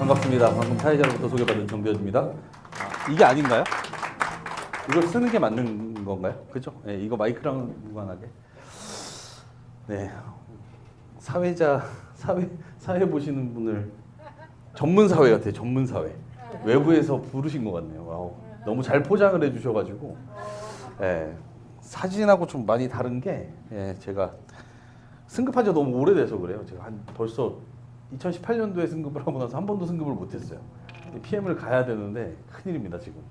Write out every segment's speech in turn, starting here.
반갑습니다. 방금 사회자로부터 소개받은 정대현입니다. 이게 아닌가요? 이걸 쓰는 게 맞는 건가요? 그죠? 네, 이거 마이크랑 무관하게. 네, 사회 보시는 분을 전문 사회 같아요. 전문 사회. 외부에서 부르신 것 같네요. 와우, 너무 잘 포장을 해주셔가지고. 네, 사진하고 좀 많이 다른 게 제가 승급한 지 너무 오래돼서 그래요. 제가 벌써 2018년도에 승급을 하고 나서 한 번도 승급을 못했어요. PM을 가야 되는데 큰일입니다 지금.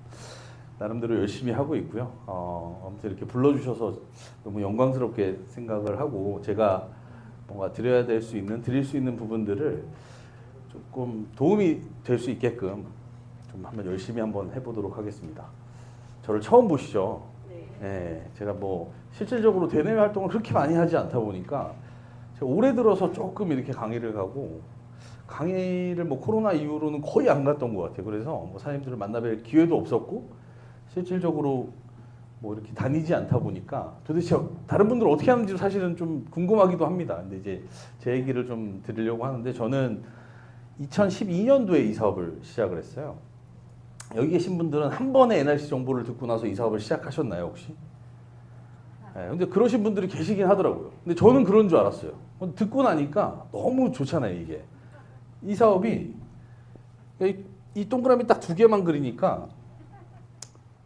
나름대로 열심히 하고 있고요. 아무튼 이렇게 불러주셔서 너무 영광스럽게 생각을 하고 제가 뭔가 드릴 수 있는 부분들을 조금 도움이 될 수 있게끔 좀 한번 열심히 한번 해보도록 하겠습니다. 저를 처음 보시죠? 네. 제가 뭐 실질적으로 대내외 활동을 그렇게 많이 하지 않다 보니까 제가 올해 들어서 조금 이렇게 강의를 가고 강의를 뭐 코로나 이후로는 거의 안 갔던 것 같아요. 그래서 뭐 사장님들을 만나뵐 기회도 없었고 실질적으로 뭐 이렇게 다니지 않다 보니까 도대체 다른 분들 어떻게 하는지 사실은 좀 궁금하기도 합니다. 근데 이제 제 얘기를 좀 드리려고 하는데 저는 2012년도에 이 사업을 시작을 했어요. 여기 계신 분들은 한 번에 NRC 정보를 듣고 나서 이 사업을 시작하셨나요 혹시? 네, 근데 그러신 분들이 계시긴 하더라고요. 근데 저는 그런 줄 알았어요. 듣고 나니까 너무 좋잖아요 이게. 이 사업이 이 동그라미 딱 두 개만 그리니까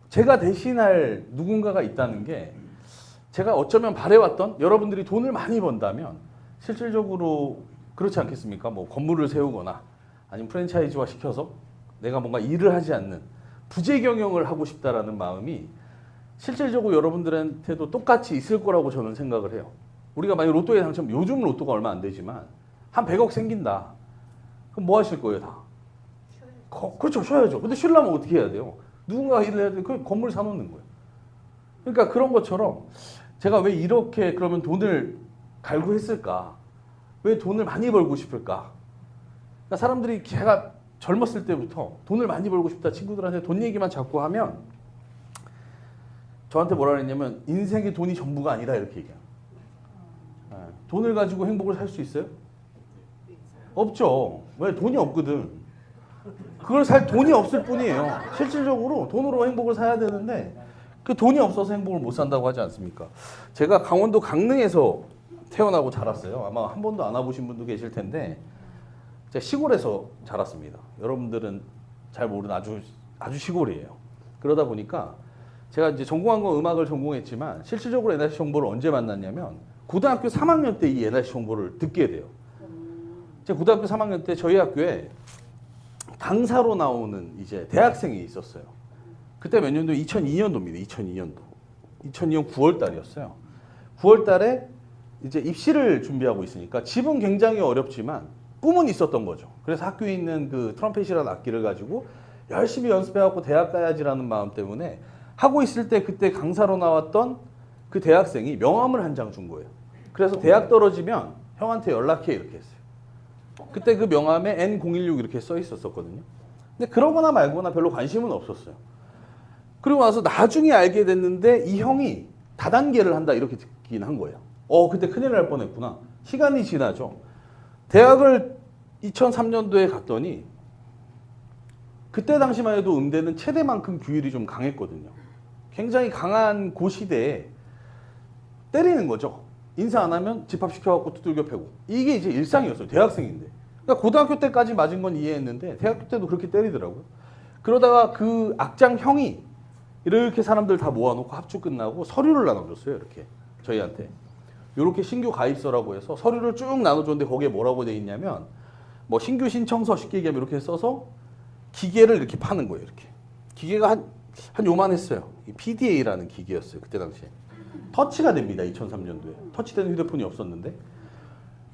제가 대신할 누군가가 있다는 게 제가 어쩌면 바래왔던 여러분들이 돈을 많이 번다면 실질적으로 그렇지 않겠습니까? 뭐 건물을 세우거나 아니면 프랜차이즈화 시켜서 내가 뭔가 일을 하지 않는 부재 경영을 하고 싶다라는 마음이 실질적으로 여러분들한테도 똑같이 있을 거라고 저는 생각을 해요. 우리가 만약 로또에 당첨, 요즘 로또가 얼마 안 되지만 한 100억 생긴다. 그럼 뭐 하실 거예요 다? 그렇죠, 쉬어야죠. 근데 쉬려면 어떻게 해야 돼요? 누군가 일을 해야 돼. 그 건물 사놓는 거예요. 그러니까 그런 것처럼 제가 왜 이렇게 그러면 돈을 갈구했을까? 왜 돈을 많이 벌고 싶을까? 그러니까 사람들이 제가 젊었을 때부터 돈을 많이 벌고 싶다 친구들한테 돈 얘기만 자꾸 하면 저한테 뭐라 그랬냐면 인생의 돈이 전부가 아니다 이렇게 얘기해요. 돈을 가지고 행복을 살 수 있어요? 없죠. 왜? 돈이 없거든. 그걸 살 돈이 없을 뿐이에요. 실질적으로 돈으로 행복을 사야 되는데 그 돈이 없어서 행복을 못 산다고 하지 않습니까? 제가 강원도 강릉에서 태어나고 자랐어요. 아마 한 번도 안 와보신 분도 계실 텐데 제가 시골에서 자랐습니다. 여러분들은 잘 모르는 아주 시골이에요. 그러다 보니까 제가 이제 전공한 건 음악을 전공했지만 실질적으로 NRC 정보를 언제 만났냐면 고등학교 3학년 때 이 NRC 정보를 듣게 돼요. 제가 고등학교 3학년 때 저희 학교에 강사로 나오는 이제 대학생이 있었어요. 그때 몇 년도? 2002년도입니다. 2002년도. 2002년 9월 달이었어요. 9월 달에 이제 입시를 준비하고 있으니까 집은 굉장히 어렵지만 꿈은 있었던 거죠. 그래서 학교에 있는 그 트럼펫이라는 악기를 가지고 열심히 연습해갖고 대학 가야지라는 마음 때문에 하고 있을 때 그때 강사로 나왔던 그 대학생이 명함을 한 장 준 거예요. 그래서 대학 떨어지면 형한테 연락해 이렇게 했어요. 그때 그 명함에 N016 이렇게 써 있었거든요. 근데 그러거나 말거나 별로 관심은 없었어요. 그리고 나서 나중에 알게 됐는데 이 형이 다단계를 한다 이렇게 듣긴 한 거예요. 그때 큰일 날 뻔했구나. 시간이 지나죠. 대학을 2003년도에 갔더니 그때 당시만 해도 음대는 체대만큼 규율이 좀 강했거든요. 굉장히 강한 그 시대에 때리는 거죠. 인사 안 하면 집합시켜갖고 두들겨 패고. 이게 이제 일상이었어요. 대학생인데. 그러니까 고등학교 때까지 맞은 건 이해했는데 대학교 때도 그렇게 때리더라고요. 그러다가 그 악장 형이 이렇게 사람들 다 모아놓고 합주 끝나고 서류를 나눠줬어요. 이렇게 저희한테. 이렇게 신규 가입서라고 해서 서류를 쭉 나눠줬는데 거기에 뭐라고 돼 있냐면 뭐 신규 신청서 쉽게 얘기하면 이렇게 써서 기계를 이렇게 파는 거예요. 이렇게. 기계가 한 요만했어요. PDA라는 기계였어요. 그때 당시에. 터치가 됩니다. 2003년도에. 터치되는 휴대폰이 없었는데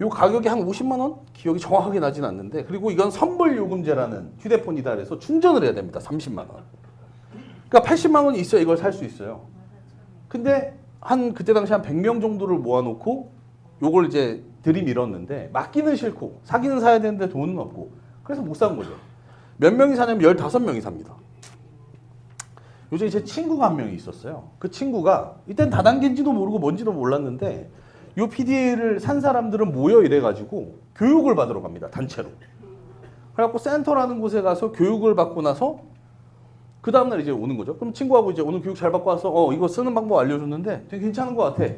요 가격이 한 50만 원? 기억이 정확하게 나진 않는데 그리고 이건 선불요금제라는 휴대폰이다 그래서 충전을 해야 됩니다. 30만 원. 그러니까 80만 원이 있어야 이걸 살 수 있어요. 근데 그때 당시 한 100명 정도를 모아놓고 요걸 이제 들이밀었는데 맞기는 싫고 사기는 사야 되는데 돈은 없고 그래서 못 산 거죠. 몇 명이 사냐면 15명이 삽니다. 요즘 제 친구가 한 명이 있었어요. 그 친구가 이땐 다단계인지도 모르고 뭔지도 몰랐는데 요 PDA를 산 사람들은 모여 이래가지고 교육을 받으러 갑니다. 단체로. 그래갖고 센터라는 곳에 가서 교육을 받고 나서 그 다음날 이제 오는 거죠. 그럼 친구하고 이제 오늘 교육 잘 받고 와서 이거 쓰는 방법 알려줬는데 되게 괜찮은 것 같아.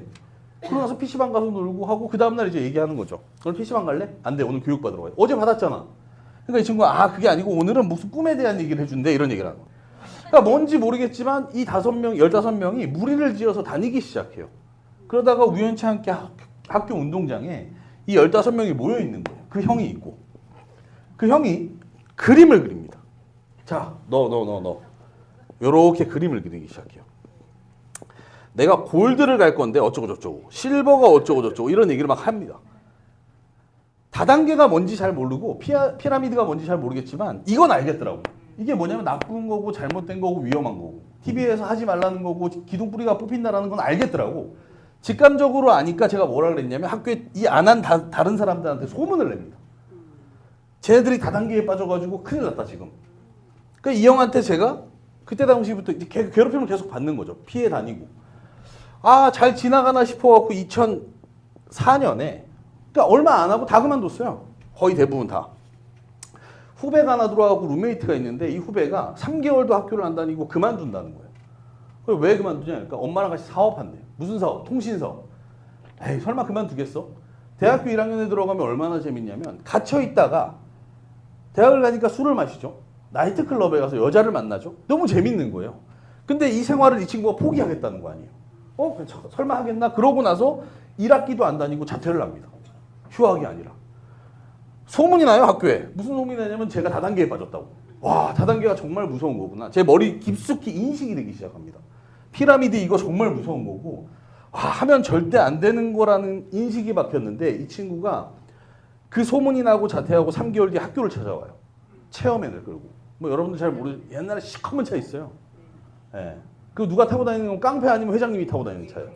그러고 나서 PC방 가서 놀고 하고 그 다음날 이제 얘기하는 거죠. 오늘 PC방 갈래? 안 돼. 오늘 교육 받으러 가야 돼. 어제 받았잖아. 그러니까 이 친구가 그게 아니고 오늘은 무슨 꿈에 대한 얘기를 해준대. 이런 얘기를 하는 거야. 그러니까 뭔지 모르겠지만 이 15명이 무리를 지어서 다니기 시작해요. 그러다가 우연치 않게 학교 운동장에 이 15명이 모여 있는 거예요. 그 형이 있고. 그 형이 그림을 그립니다. 자, 너. 요렇게 그림을 그리기 시작해요. 내가 골드를 갈 건데 어쩌고저쩌고, 실버가 어쩌고저쩌고 이런 얘기를 막 합니다. 다단계가 뭔지 잘 모르고 피라미드가 뭔지 잘 모르겠지만 이건 알겠더라고. 이게 뭐냐면 나쁜 거고 잘못된 거고 위험한 거고 TV에서 하지 말라는 거고 기둥뿌리가 뽑힌다라는 건 알겠더라고. 직감적으로 아니까 제가 뭐라 그랬냐면 학교에 이 안 한 다른 사람들한테 소문을 냅니다. 쟤네들이 다단계에 빠져가지고 큰일 났다 지금. 그러니까 이 형한테 제가 그때 당시부터 괴롭힘을 계속 받는 거죠. 피해 다니고. 잘 지나가나 싶어갖고 2004년에 그러니까 얼마 안 하고 다 그만뒀어요. 거의 대부분 다. 후배가 하나 들어와갖고 룸메이트가 있는데 이 후배가 3개월도 학교를 안 다니고 그만둔다는 거예요. 그럼 왜 그만두냐? 그러니까 엄마랑 같이 사업한대요. 무슨 사업? 통신사업. 에이 설마 그만두겠어? 대학교 1학년에 들어가면 얼마나 재밌냐면 gat혀있다가 대학을 가니까 술을 마시죠. 나이트클럽에 가서 여자를 만나죠. 너무 재밌는 거예요. 근데 이 생활을 이 친구가 포기하겠다는 거 아니에요. 설마 하겠나? 그러고 나서 1학기도 안 다니고 자퇴를 합니다. 휴학이 아니라. 소문이 나요, 학교에. 무슨 소문이 나냐면 제가 다단계에 빠졌다고. 와, 다단계가 정말 무서운 거구나. 제 머리 깊숙이 인식이 되기 시작합니다. 피라미드 이거 정말 무서운 거고 하면 절대 안 되는 거라는 인식이 박혔는데 이 친구가 그 소문이 나고 자퇴하고 3개월 뒤에 학교를 찾아와요. 체험회를 끌고. 뭐 여러분들 잘 모르죠. 옛날에 시커먼 차 있어요. 예. 그 누가 타고 다니는 건 깡패 아니면 회장님이 타고 다니는 차예요.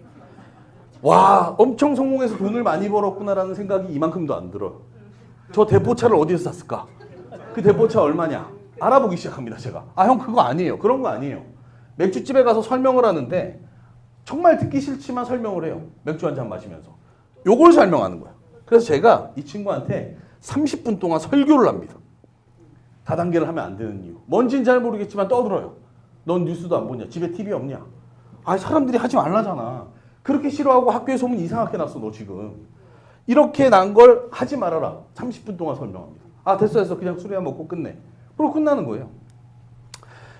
와, 엄청 성공해서 돈을 많이 벌었구나라는 생각이 이만큼도 안 들어요. 저 대포차를 어디서 샀을까? 그 대포차 얼마냐? 알아보기 시작합니다, 제가. 형 그거 아니에요. 그런 거 아니에요. 맥주집에 가서 설명을 하는데 정말 듣기 싫지만 설명을 해요. 맥주 한 잔 마시면서. 요걸 설명하는 거야. 그래서 제가 이 친구한테 30분 동안 설교를 합니다. 다단계를 하면 안 되는 이유. 뭔지는 잘 모르겠지만 떠들어요. 넌 뉴스도 안 보냐? 집에 TV 없냐? 사람들이 하지 말라잖아. 그렇게 싫어하고 학교에 소문 이상하게 났어, 너 지금. 이렇게 난 걸 하지 말아라. 30분 동안 설명합니다. 됐어. 그냥 술이나 먹고 끝내. 그리고 끝나는 거예요.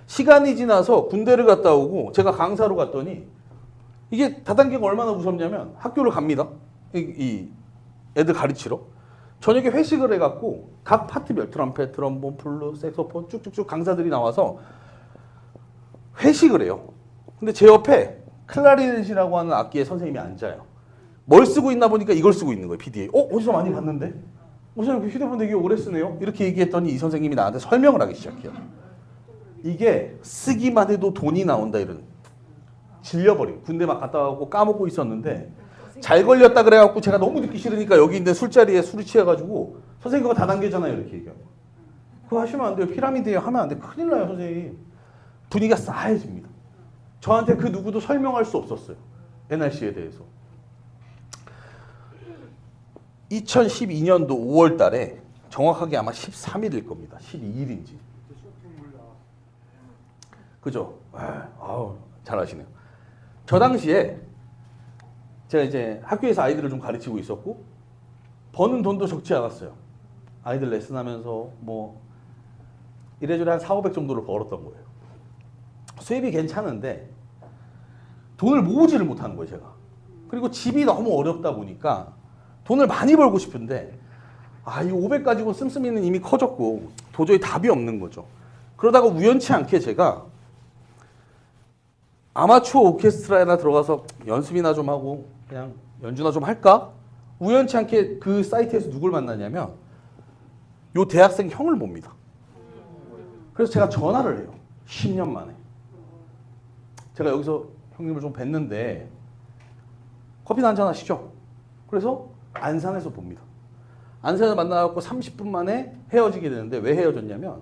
시간이 지나서 군대를 갔다 오고 제가 강사로 갔더니 이게 다단계가 얼마나 무섭냐면 학교를 갑니다. 이 애들 가르치러. 저녁에 회식을 해갖고 각 파트별 트럼펫, 트럼본, 플룻, 색소폰 쭉쭉쭉 강사들이 나와서 회식을 해요. 근데 제 옆에 클라리넷이라고 하는 악기의 선생님이 앉아요. 뭘 쓰고 있나 보니까 이걸 쓰고 있는 거예요. PDA. 어디서 많이 봤는데? 선생님 휴대폰 되게 오래 쓰네요. 이렇게 얘기했더니 이 선생님이 나한테 설명을 하기 시작해요. 이게 쓰기만 해도 돈이 나온다 이런. 질려버리고 군대 막 갔다 와고 까먹고 있었는데 잘 걸렸다 그래갖고 제가 너무 듣기 싫으니까 여기 있는 술자리에 술이 취해가지고 선생님 그거 다단계잖아요 이렇게 얘기하고. 그거 하시면 안 돼요. 피라미드에 하면 안 돼. 큰일 나요 선생님. 분위기가 싸해집니다. 저한테 그 누구도 설명할 수 없었어요. NRC에 대해서. 2012년도 5월 달에 정확하게 아마 13일일 겁니다. 12일인지. 그죠? 잘하시네요. 저 당시에 제가 이제 학교에서 아이들을 좀 가르치고 있었고 버는 돈도 적지 않았어요. 아이들 레슨하면서 뭐 이래저래 한 4,500 정도를 벌었던 거예요. 수입이 괜찮은데 돈을 모으지를 못하는 거예요, 제가. 그리고 집이 너무 어렵다 보니까 돈을 많이 벌고 싶은데 이 500 가지고 씀씀이는 이미 커졌고 도저히 답이 없는 거죠. 그러다가 우연치 않게 제가 아마추어 오케스트라에나 들어가서 연습이나 좀 하고 그냥 연주나 좀 할까? 우연치 않게 그 사이트에서 누굴 만나냐면 요 대학생 형을 봅니다. 그래서 제가 전화를 해요. 10년 만에. 제가 여기서 형님을 좀 뵀는데 커피나 한잔 하시죠? 그래서 안산에서 봅니다. 안산에서 만나갖고 30분 만에 헤어지게 되는데 왜 헤어졌냐면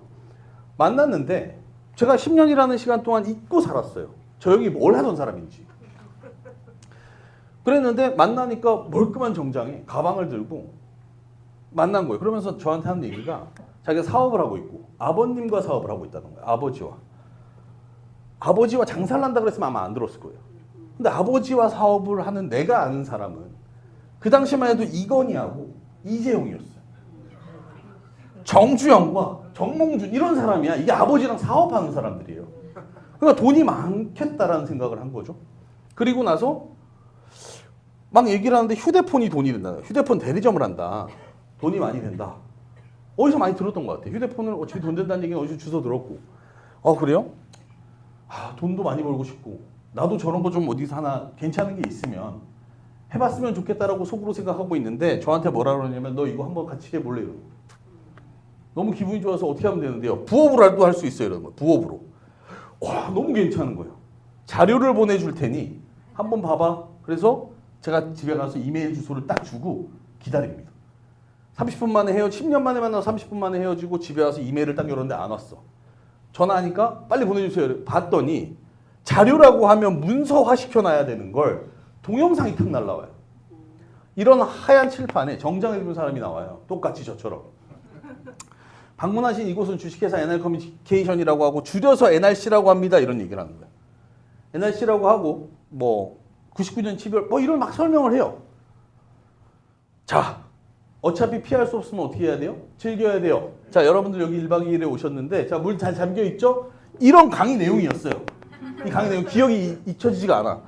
만났는데 제가 10년이라는 시간 동안 잊고 살았어요. 저 형이 뭘 하던 사람인지. 그랬는데 만나니까 멀끔한 정장에 가방을 들고 만난 거예요. 그러면서 저한테 하는 얘기가 자기가 사업을 하고 있고 아버님과 사업을 하고 있다는 거예요. 아버지와 장사를 한다 그랬으면 아마 안 들었을 거예요. 근데 아버지와 사업을 하는 내가 아는 사람은 그 당시만 해도 이건희하고 이재용이었어요. 정주영과 정몽준 이런 사람이야. 이게 아버지랑 사업하는 사람들이에요. 그러니까 돈이 많겠다라는 생각을 한 거죠. 그리고 나서 막 얘기를 하는데 휴대폰이 돈이 된다. 휴대폰 대리점을 한다. 돈이 많이 된다. 어디서 많이 들었던 것 같아요. 휴대폰을 어차피 돈 된다는 얘기는 어디서 주워 들었고. 그래요? 돈도 많이 벌고 싶고 나도 저런 거 좀 어디서 하나 괜찮은 게 있으면 해봤으면 좋겠다라고 속으로 생각하고 있는데 저한테 뭐라 그러냐면 너 이거 한번 같이 해볼래? 이러고. 너무 기분이 좋아서 어떻게 하면 되는데요. 부업으로도 할 수 있어요. 이런 거. 부업으로. 와, 너무 괜찮은 거예요. 자료를 보내줄 테니 한번 봐봐. 그래서 제가 집에 가서 이메일 주소를 딱 주고 기다립니다. 30분 만에 10년 만에 만나서 30분 만에 헤어지고 집에 와서 이메일을 딱 열었는데 안 왔어. 전화하니까 빨리 보내주세요. 봤더니 자료라고 하면 문서화 시켜놔야 되는 걸 동영상이 탁 날라와요. 이런 하얀 칠판에 정장 입은 사람이 나와요. 똑같이 저처럼. 방문하신 이곳은 주식회사 NR커뮤니케이션이라고 하고 줄여서 NRC라고 합니다. 이런 얘기를 하는 거예요. NRC라고 하고 99년 12월 이런 막 설명을 해요. 자, 어차피 피할 수 없으면 어떻게 해야 돼요? 즐겨야 돼요. 자, 여러분들 여기 1박 2일에 오셨는데 자, 물 잘 잠겨 있죠? 이런 강의 내용이었어요. 이 강의 내용 기억이 잊혀지지가 않아.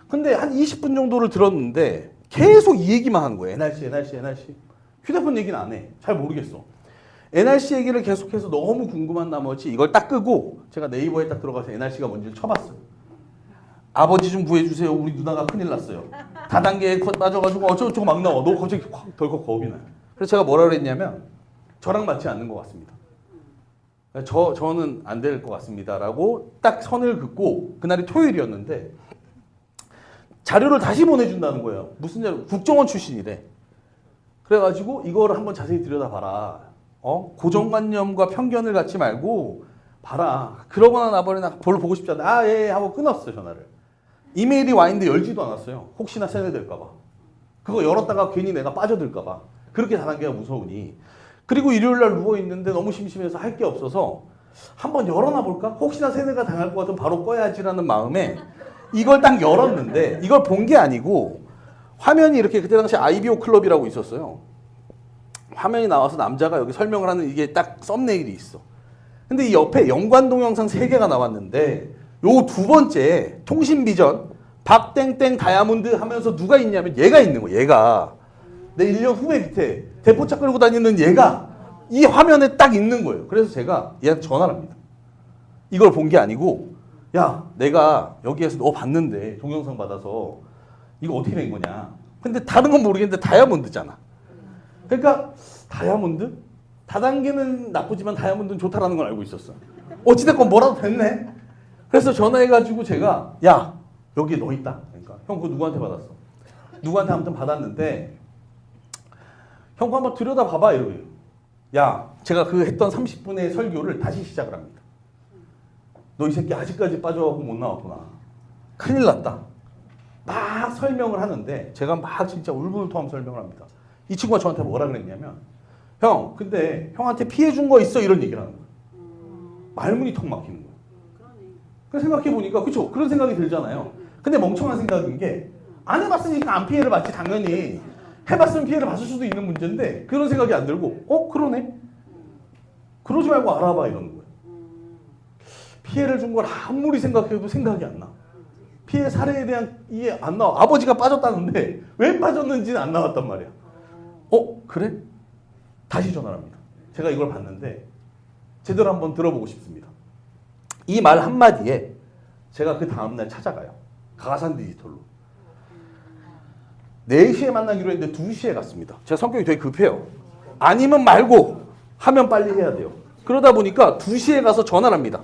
근데 한 20분 정도를 들었는데 계속 이 얘기만 하는 거예요. NRC. 휴대폰 얘기는 안 해. 잘 모르겠어. NRC 얘기를 계속해서 너무 궁금한 나머지 이걸 딱 끄고 제가 네이버에 딱 들어가서 NRC가 뭔지를 쳐봤어요. 아버지 좀 구해주세요. 우리 누나가 큰일 났어요. 다단계에 빠져가지고 어쩌고저쩌고 막 나와. 너 갑자기 확 덜컥 겁이 나요. 그래서 제가 뭐라 그랬냐면 저랑 맞지 않는 것 같습니다. 저는 안 될 것 같습니다. 라고 딱 선을 긋고 그날이 토요일이었는데 자료를 다시 보내준다는 거예요. 무슨 자료? 국정원 출신이래. 그래가지고 이거를 한번 자세히 들여다봐라. 고정관념과 편견을 갖지 말고 봐라. 그러거나 나버리나 별로 보고 싶지 않아. 예 하고 끊었어요. 전화를. 이메일이 와 있는데 열지도 않았어요. 혹시나 세뇌될까 봐. 그거 열었다가 괜히 내가 빠져들까 봐. 그렇게 다단계가 무서우니. 그리고 일요일날 누워있는데 너무 심심해서 할 게 없어서 한번 열어놔 볼까? 혹시나 세뇌가 당할 것 같으면 바로 꺼야지라는 마음에 이걸 딱 열었는데 이걸 본 게 아니고 화면이 이렇게 그때 당시 IBO 클럽이라고 있었어요. 화면이 나와서 남자가 여기 설명을 하는 이게 딱 썸네일이 있어. 근데 이 옆에 연관 동영상 3개가 나왔는데 요 두 번째 통신비전 박땡땡 다이아몬드 하면서 누가 있냐면 얘가 있는 거야. 얘가 내 1년 후에 밑에 대포차 끌고 다니는 얘가 이 화면에 딱 있는 거예요. 그래서 제가 얘한테 전화를 합니다. 이걸 본 게 아니고 야 내가 여기에서 너 봤는데 동영상 받아서 이거 어떻게 된 거냐. 근데 다른 건 모르겠는데 다이아몬드잖아. 그러니까 다이아몬드? 다단계는 나쁘지만 다이아몬드는 좋다라는 걸 알고 있었어. 어찌됐건 뭐라도 됐네. 그래서 전화해가지고 제가 야 여기 너 있다. 그러니까 형 그거 누구한테 받았어? 누구한테 아무튼 받았는데 형 그거 한번 들여다봐봐 이러고요. 야 제가 그 했던 30분의 설교를 다시 시작을 합니다. 너 이 새끼 아직까지 빠져갖고 못 나왔구나. 큰일 났다. 막 설명을 하는데 제가 막 진짜 울분을토하면서 설명을 합니다. 이 친구가 저한테 뭐라 그랬냐면 형 근데 형한테 피해 준 거 있어 이런 얘기를 하는 거예요. 말문이 턱 막히는 거예요. 그래서 생각해보니까 그쵸 그런 생각이 들잖아요. 근데 멍청한 생각인 게 안 해봤으니까 안 피해를 받지 당연히. 해봤으면 피해를 받을 수도 있는 문제인데 그런 생각이 안 들고 그러네? 그러지 말고 알아봐 이러는 거예요. 피해를 준 걸 아무리 생각해도 생각이 안 나. 피해 사례에 대한 이게 안 나와. 아버지가 빠졌다는데 왜 빠졌는지는 안 나왔단 말이야. 그래? 다시 전화를 합니다. 제가 이걸 봤는데 제대로 한번 들어보고 싶습니다. 이 말 한마디에 제가 그 다음날 찾아가요. 가산 디지털로. 4시에 만나기로 했는데 2시에 갔습니다. 제가 성격이 되게 급해요. 아니면 말고 하면 빨리 해야 돼요. 그러다 보니까 2시에 가서 전화를 합니다.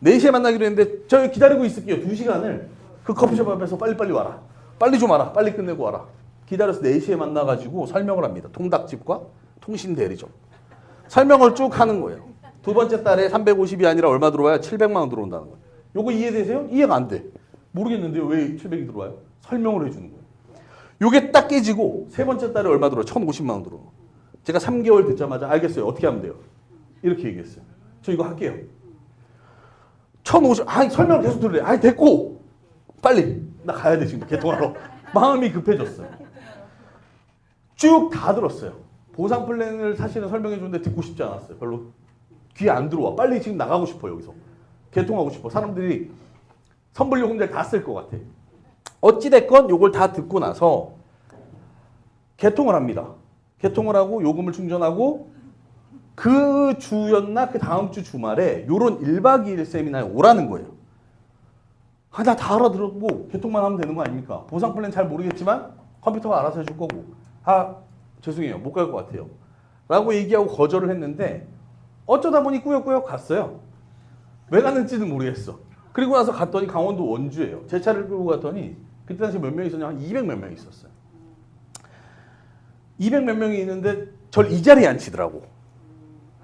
4시에 만나기로 했는데 저 기다리고 있을게요. 2시간을 그 커피숍 앞에서 빨리 와라. 빨리 좀 와라. 빨리 끝내고 와라. 기다려서 4시에 만나가지고 설명을 합니다. 통닭집과 통신대리점. 설명을 쭉 하는 거예요. 두 번째 달에 350이 아니라 얼마 들어와요? 700만 원 들어온다는 거예요. 요거 이해되세요? 이해가 안 돼. 모르겠는데요. 왜 700이 들어와요? 설명을 해주는 거예요. 요게 딱 깨지고 세 번째 달에 얼마 들어와요? 1,050만 원 들어와요. 제가 3개월 듣자마자 알겠어요. 어떻게 하면 돼요? 이렇게 얘기했어요. 저 이거 할게요. 1,050, 아니 설명을 계속 들으래. 아니 됐고 빨리 나 가야 돼 지금 개통하러. 마음이 급해졌어요. 쭉 다 들었어요. 보상 플랜을 사실은 설명해 주는데 듣고 싶지 않았어요. 별로 귀에 안 들어와. 빨리 지금 나가고 싶어 여기서. 개통하고 싶어. 사람들이 선불요금제를 다 쓸 것 같아. 어찌됐건 요걸 다 듣고 나서 개통을 합니다. 개통을 하고 요금을 충전하고 그 주였나 그 다음 주 주말에 요런 1박 2일 세미나에 오라는 거예요. 아, 나 다 알아들었고 개통만 하면 되는 거 아닙니까? 보상 플랜 잘 모르겠지만 컴퓨터가 알아서 해줄 거고. 아, 죄송해요. 못 갈 것 같아요. 라고 얘기하고 거절을 했는데 어쩌다 보니 꾸역꾸역 갔어요. 왜 갔는지는 모르겠어. 그리고 나서 갔더니 강원도 원주예요. 제 차를 끌고 갔더니 그때 당시 몇 명 있었냐? 한 200 몇 명 있었어요. 200 몇 명이 있는데 절 이 자리에 앉히더라고.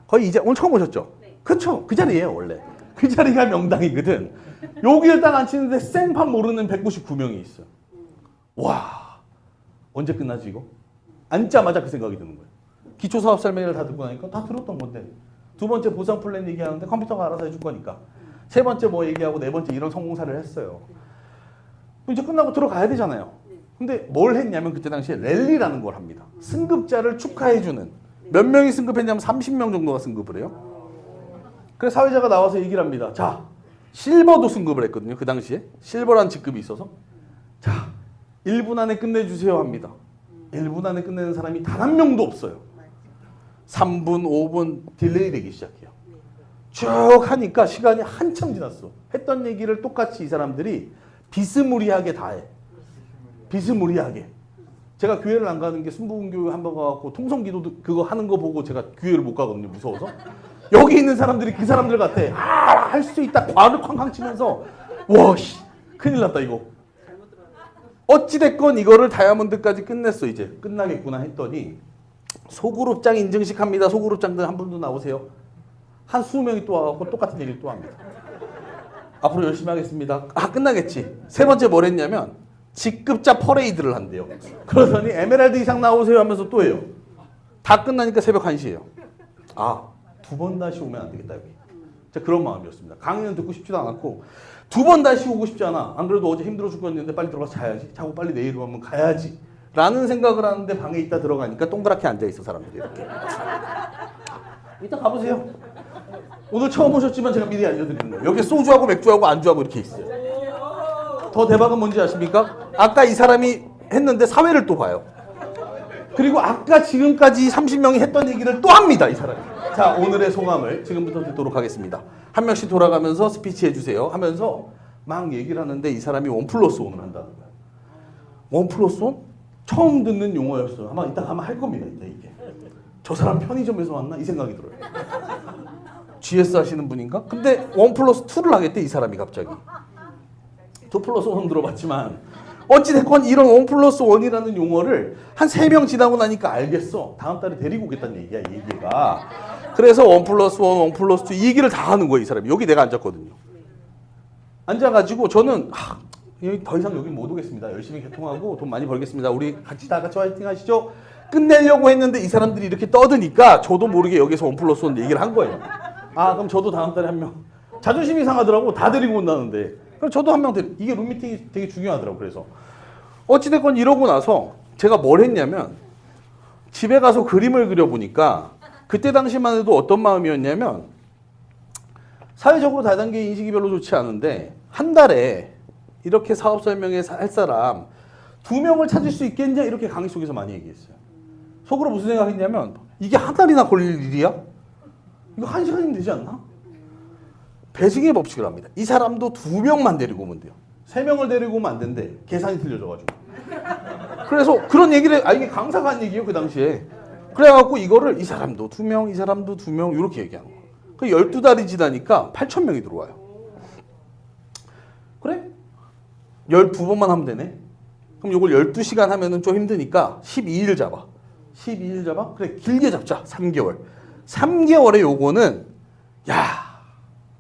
거의 오늘 처음 오셨죠? 네. 그쵸? 그 자리예요 원래. 그 자리가 명당이거든. 여기를 딱 앉히는데 생판 모르는 199명이 있어요. 와, 언제 끝나지 이거? 앉자마자 그 생각이 드는 거예요. 기초사업 설명회를 다 듣고 나니까 다 들었던 건데 두 번째 보상 플랜 얘기하는데 컴퓨터가 알아서 해줄 거니까 세 번째 뭐 얘기하고 네 번째 이런 성공사를 했어요. 이제 끝나고 들어가야 되잖아요. 근데 뭘 했냐면 그때 당시에 랠리라는 걸 합니다. 승급자를 축하해주는. 몇 명이 승급했냐면 30명 정도가 승급을 해요. 그래서 사회자가 나와서 얘기를 합니다. 자, 실버도 승급을 했거든요. 그 당시에. 실버라는 직급이 있어서. 자, 1분 안에 끝내주세요 합니다. 1분 안에 끝내는 사람이 단 한 명도 없어요. 3분, 5분 딜레이 되기 시작해요. 쭉 하니까 시간이 한참 지났어. 했던 얘기를 똑같이 이 사람들이 비스무리하게 다 해. 비스무리하게. 제가 교회를 안 가는 게 순복음교회 한번 가갖고 통성기도 그거 하는 거 보고 제가 교회를 못 가거든요. 무서워서. 여기 있는 사람들이 그 사람들 같아. 아, 할 수 있다. 발을 쾅쾅 치면서 와, 씨, 큰일 났다 이거. 어찌됐건 이거를 다이아몬드까지 끝냈어. 이제 끝나겠구나 했더니 소그룹장 인증식 합니다. 소그룹장들 한 분도 나오세요. 한 20명이 또 와갖고 똑같은 얘기를 또 합니다. 앞으로 열심히 하겠습니다. 아, 끝나겠지. 세 번째 뭘 했냐면 직급자 퍼레이드를 한대요. 그러더니 에메랄드 이상 나오세요 하면서 또 해요. 다 끝나니까 새벽 1시예요. 아, 두 번 다시 오면 안 되겠다 여기. 제가 그런 마음이었습니다. 강의는 듣고 싶지도 않았고 두 번 다시 오고 싶지 않아. 안 그래도 어제 힘들어 죽겠는데 빨리 들어가서 자야지. 자고 빨리 내일 오면 가야지. 라는 생각을 하는데 방에 있다 들어가니까 동그랗게 앉아있어 사람들이 이렇게. 이따 가보세요. 오늘 처음 오셨지만 제가 미리 알려드리는 거예요. 여기 소주하고 맥주하고 안주하고 이렇게 있어요. 더 대박은 뭔지 아십니까? 아까 이 사람이 했는데 사회를 또 봐요. 그리고 아까 지금까지 30명이 했던 얘기를 또 합니다. 이 사람이. 자, 오늘의 소감을 지금부터 듣도록 하겠습니다. 한 명씩 돌아가면서 스피치 해주세요 하면서 막 얘기를 하는데 이 사람이 1+1을 한다는 거예요. 1+1? 처음 듣는 용어였어요. 아마 이따 가면 할 겁니다. 이게. 저 사람 편의점에서 왔나? 이 생각이 들어요. GS 하시는 분인가? 근데 1+2를 하겠대 이 사람이 갑자기. 2+1 들어봤지만 어찌됐건 이런 1+1이라는 용어를 한 3명 지나고 나니까 알겠어. 다음 달에 데리고 오겠다는 얘기야, 이 얘기가. 그래서 1+1, 1+2 이 얘기를 다 하는 거예요, 이 사람이. 여기 내가 앉았거든요. 앉아가지고 저는 더 이상 여기 못 오겠습니다. 열심히 개통하고 돈 많이 벌겠습니다. 우리 같이 다 같이 화이팅 하시죠. 끝내려고 했는데 이 사람들이 이렇게 떠드니까 저도 모르게 여기서 1+1 얘기를 한 거예요. 아, 그럼 저도 다음 달에 한 명. 자존심이 상하더라고. 다 데리고 온다는데. 그럼 저도 한 명 이게 룸미팅이 되게 중요하더라고. 그래서 어찌됐건 이러고 나서 제가 뭘 했냐면 집에 가서 그림을 그려보니까 그때 당시만 해도 어떤 마음이었냐면 사회적으로 다단계 인식이 별로 좋지 않은데 한 달에 이렇게 사업 설명회 할 사람 2명을 찾을 수 있겠냐 이렇게 강의 속에서 많이 얘기했어요. 속으로 무슨 생각했냐면 이게 한 달이나 걸릴 일이야? 이거 1시간이면 되지 않나? 배승의 법칙을 합니다. 이 사람도 2명만 데리고 오면 돼요. 3명을 데리고 오면 안 된대. 계산이 틀려져가지고. 그래서 그런 얘기를 이게 강사가 한 얘기예요 그 당시에. 그래갖고 이거를 이 사람도 2명, 이 사람도 2명 이렇게 얘기하는 거예요. 그 12달이 지나니까 8,000명이 들어와요. 그래? 12번만 하면 되네. 그럼 요걸 12시간 하면은 좀 힘드니까 12일 잡아. 12일 잡아? 그래, 길게 잡자. 3개월. 3개월에 요거는 야,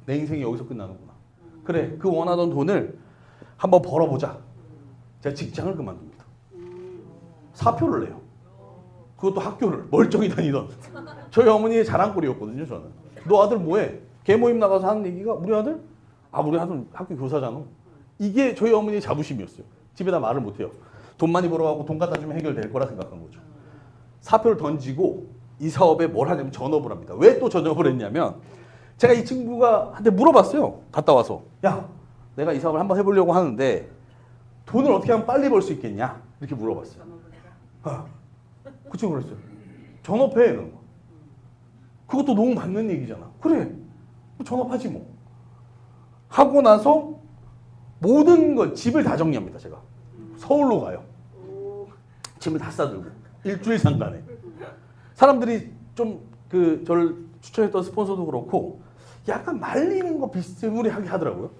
내 인생이 여기서 끝나는구나. 그래, 그 원하던 돈을 한번 벌어보자. 제가 직장을 그만둡니다. 사표를 내요. 그것도 학교를 멀쩡히 다니던 저희 어머니의 자랑거리였거든요. 저는 너 아들 뭐해? 개모임 나가서 하는 얘기가 우리 아들? 아 우리 아들 학교 교사잖아. 이게 저희 어머니 자부심이었어요. 집에다 말을 못해요. 돈 많이 벌어가고 돈 갖다 주면 해결될 거라 생각한 거죠. 사표를 던지고 이 사업에 뭘 하냐면 전업을 합니다. 왜 또 전업을 했냐면 제가 이 친구가 한테 물어봤어요. 갔다 와서 야 내가 이 사업을 한번 해보려고 하는데 돈을 어떻게 하면 빨리 벌 수 있겠냐 이렇게 물어봤어요. 그 친구가 그랬어요. 전업해 이런 거. 그것도 너무 맞는 얘기잖아. 그래 전업하지 뭐. 하고 나서 모든 걸 집을 다 정리합니다. 제가 서울로 가요. 짐을 다 싸들고 일주일 상간에 사람들이 좀 그 저를 추천했던 스폰서도 그렇고 약간 말리는 거 비스무리하게 하더라고요.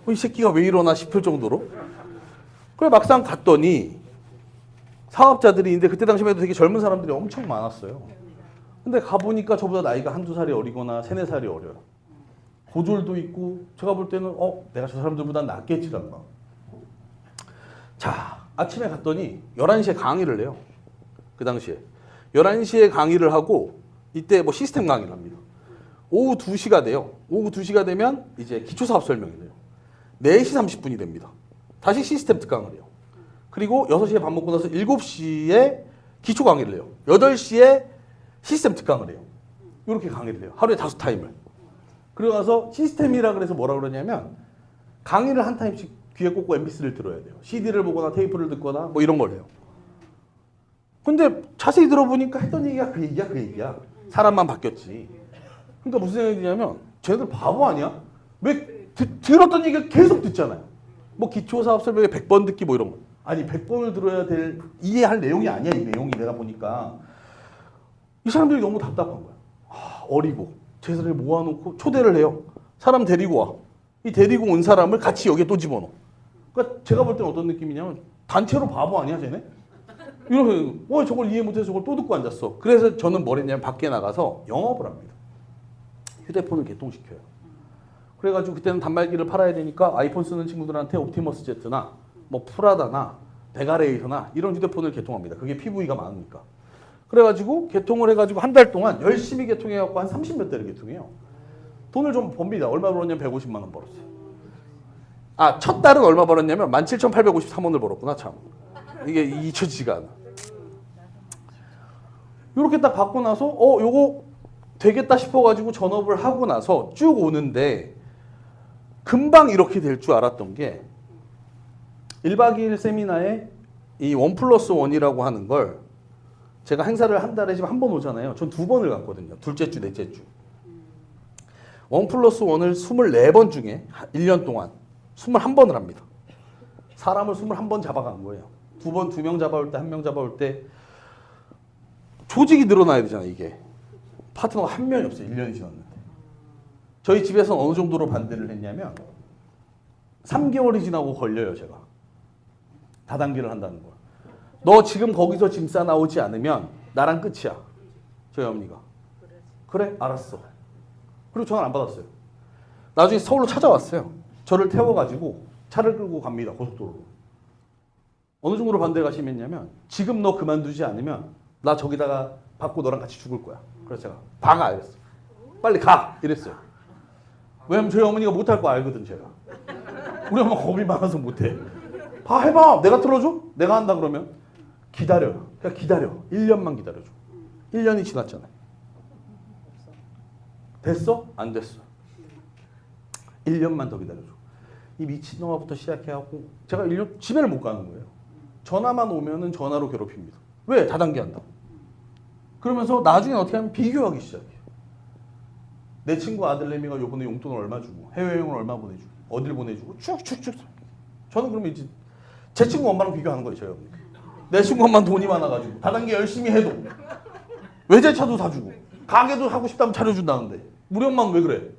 이 새끼가 왜 이러나 싶을 정도로. 그래 막상 갔더니 사업자들이 그때 당시만 해도 되게 젊은 사람들이 엄청 많았어요. 근데 가보니까 저보다 나이가 한두 살이 어리거나 세네 살이 어려요. 고졸도 있고 제가 볼 때는 내가 저 사람들보다 낫겠지란 마. 자 아침에 갔더니 11시에 강의를 해요. 그 당시에 11시에 강의를 하고 이때 뭐 시스템 강의를 합니다. 오후 2시가 돼요. 오후 2시가 되면 이제 기초사업 설명이 돼요. 4시 30분이 됩니다. 다시 시스템 특강을 해요. 그리고 6시에 밥 먹고 나서 7시에 기초 강의를 해요. 8시에 시스템 특강을 해요. 이렇게 강의를 해요. 하루에 5타임을. 그러고 나서 시스템이라 그래서 뭐라 그러냐면 강의를 한 타임씩 귀에 꽂고 mp3를 들어야 돼요. CD를 보거나 테이프를 듣거나 뭐 이런 걸 해요. 근데 자세히 들어보니까 했던 얘기가 그 얘기야. 사람만 바뀌었지. 그러니까 무슨 생각이 드냐면 쟤네들 바보 아니야? 왜 들었던 얘기가 계속 듣잖아요. 뭐 기초사업 설명회 100번 듣기 뭐 이런 거. 아니 100번을 들어야 될 이해할 내용이 아니야. 이 내용이 내가 보니까. 이 사람들이 너무 답답한 거야. 어리고 재산을 모아놓고 초대를 해요. 사람 데리고 와. 이 데리고 온 사람을 같이 여기에 또 집어넣어. 그러니까 제가 볼 때는 어떤 느낌이냐면 단체로 바보 아니야 쟤네? 이러면 저걸 이해 못해서 저걸 또 듣고 앉았어. 그래서 저는 뭘 했냐면 밖에 나가서 영업을 합니다. 휴대폰을 개통시켜요. 그래가지고 그때는 단말기를 팔아야 되니까 아이폰 쓰는 친구들한테 옵티머스 Z나 뭐 프라다나 베가레이서나 이런 휴대폰을 개통합니다. 그게 PV가 많으니까. 그래가지고 개통을 해가지고 한 달 동안 열심히 개통해갖고 한 30몇 대를 개통해요. 돈을 좀 법니다. 얼마 벌었냐면 150만 원 벌었어요. 첫 달은 얼마 벌었냐면 17,853원을 벌었구나 참. 이게 잊혀지지가 않아. 이렇게 딱 받고 나서 요거 되겠다 싶어가지고 전업을 하고 나서 쭉 오는데 금방 이렇게 될 줄 알았던 게 1박 2일 세미나에 이 1+1이라고 하는 걸 제가 행사를 한 달에 지금 한 번 오잖아요. 전 2번을 갔거든요. 둘째 주, 넷째 주. 1+1을 24번 중에 1년 동안 21번을 합니다. 사람을 21번 잡아간 거예요. 2명 잡아올 때, 1명 잡아올 때 조직이 늘어나야 되잖아요, 이게. 파트너가 한 명이 없어요, 1년이 지났는데. 저희 집에서는 어느 정도로 반대를 했냐면 3개월이 지나고 걸려요, 제가. 다단계를 한다는 걸. 너 지금 거기서 짐 싸나오지 않으면 나랑 끝이야. 저희 어머니가. 그래? 알았어. 그리고 전화를 안 받았어요. 나중에 서울로 찾아왔어요. 저를 태워가지고 차를 끌고 갑니다. 고속도로로. 어느 정도로 반대가 심했냐면 지금 너 그만두지 않으면 나 저기다가 받고 너랑 같이 죽을 거야. 그래서 제가 박아 이랬어. 빨리 가 이랬어요. 왜냐면 저희 어머니가 못할 거 알거든 제가. 우리 엄마 겁이 많아서 못해. 해봐. 내가 틀어줘? 내가 한다 그러면 기다려요. 그냥 기다려. 1년만 기다려줘. 1년이 지났잖아요. 됐어? 안 됐어. 1년만 더 기다려줘. 이 미친놈아부터 시작해갖고 제가 1년 집에를 못 가는 거예요. 전화만 오면은 전화로 괴롭힙니다. 왜? 다단계 한다. 그러면서 나중에 어떻게 하면 비교하기 시작해요. 내 친구 아들내미가 요번에 용돈을 얼마 주고 해외여행을 얼마 보내주고 어딜 보내주고 쭉쭉쭉. 저는 그러면 이제 제 친구 엄마랑 비교하는 거예요. 저희 어머니. 내 친구 엄마는 돈이 많아가지고 다단계 열심히 해도 외제차도 사주고 가게도 하고 싶다면 차려준다는데 우리 엄마는 왜 그래?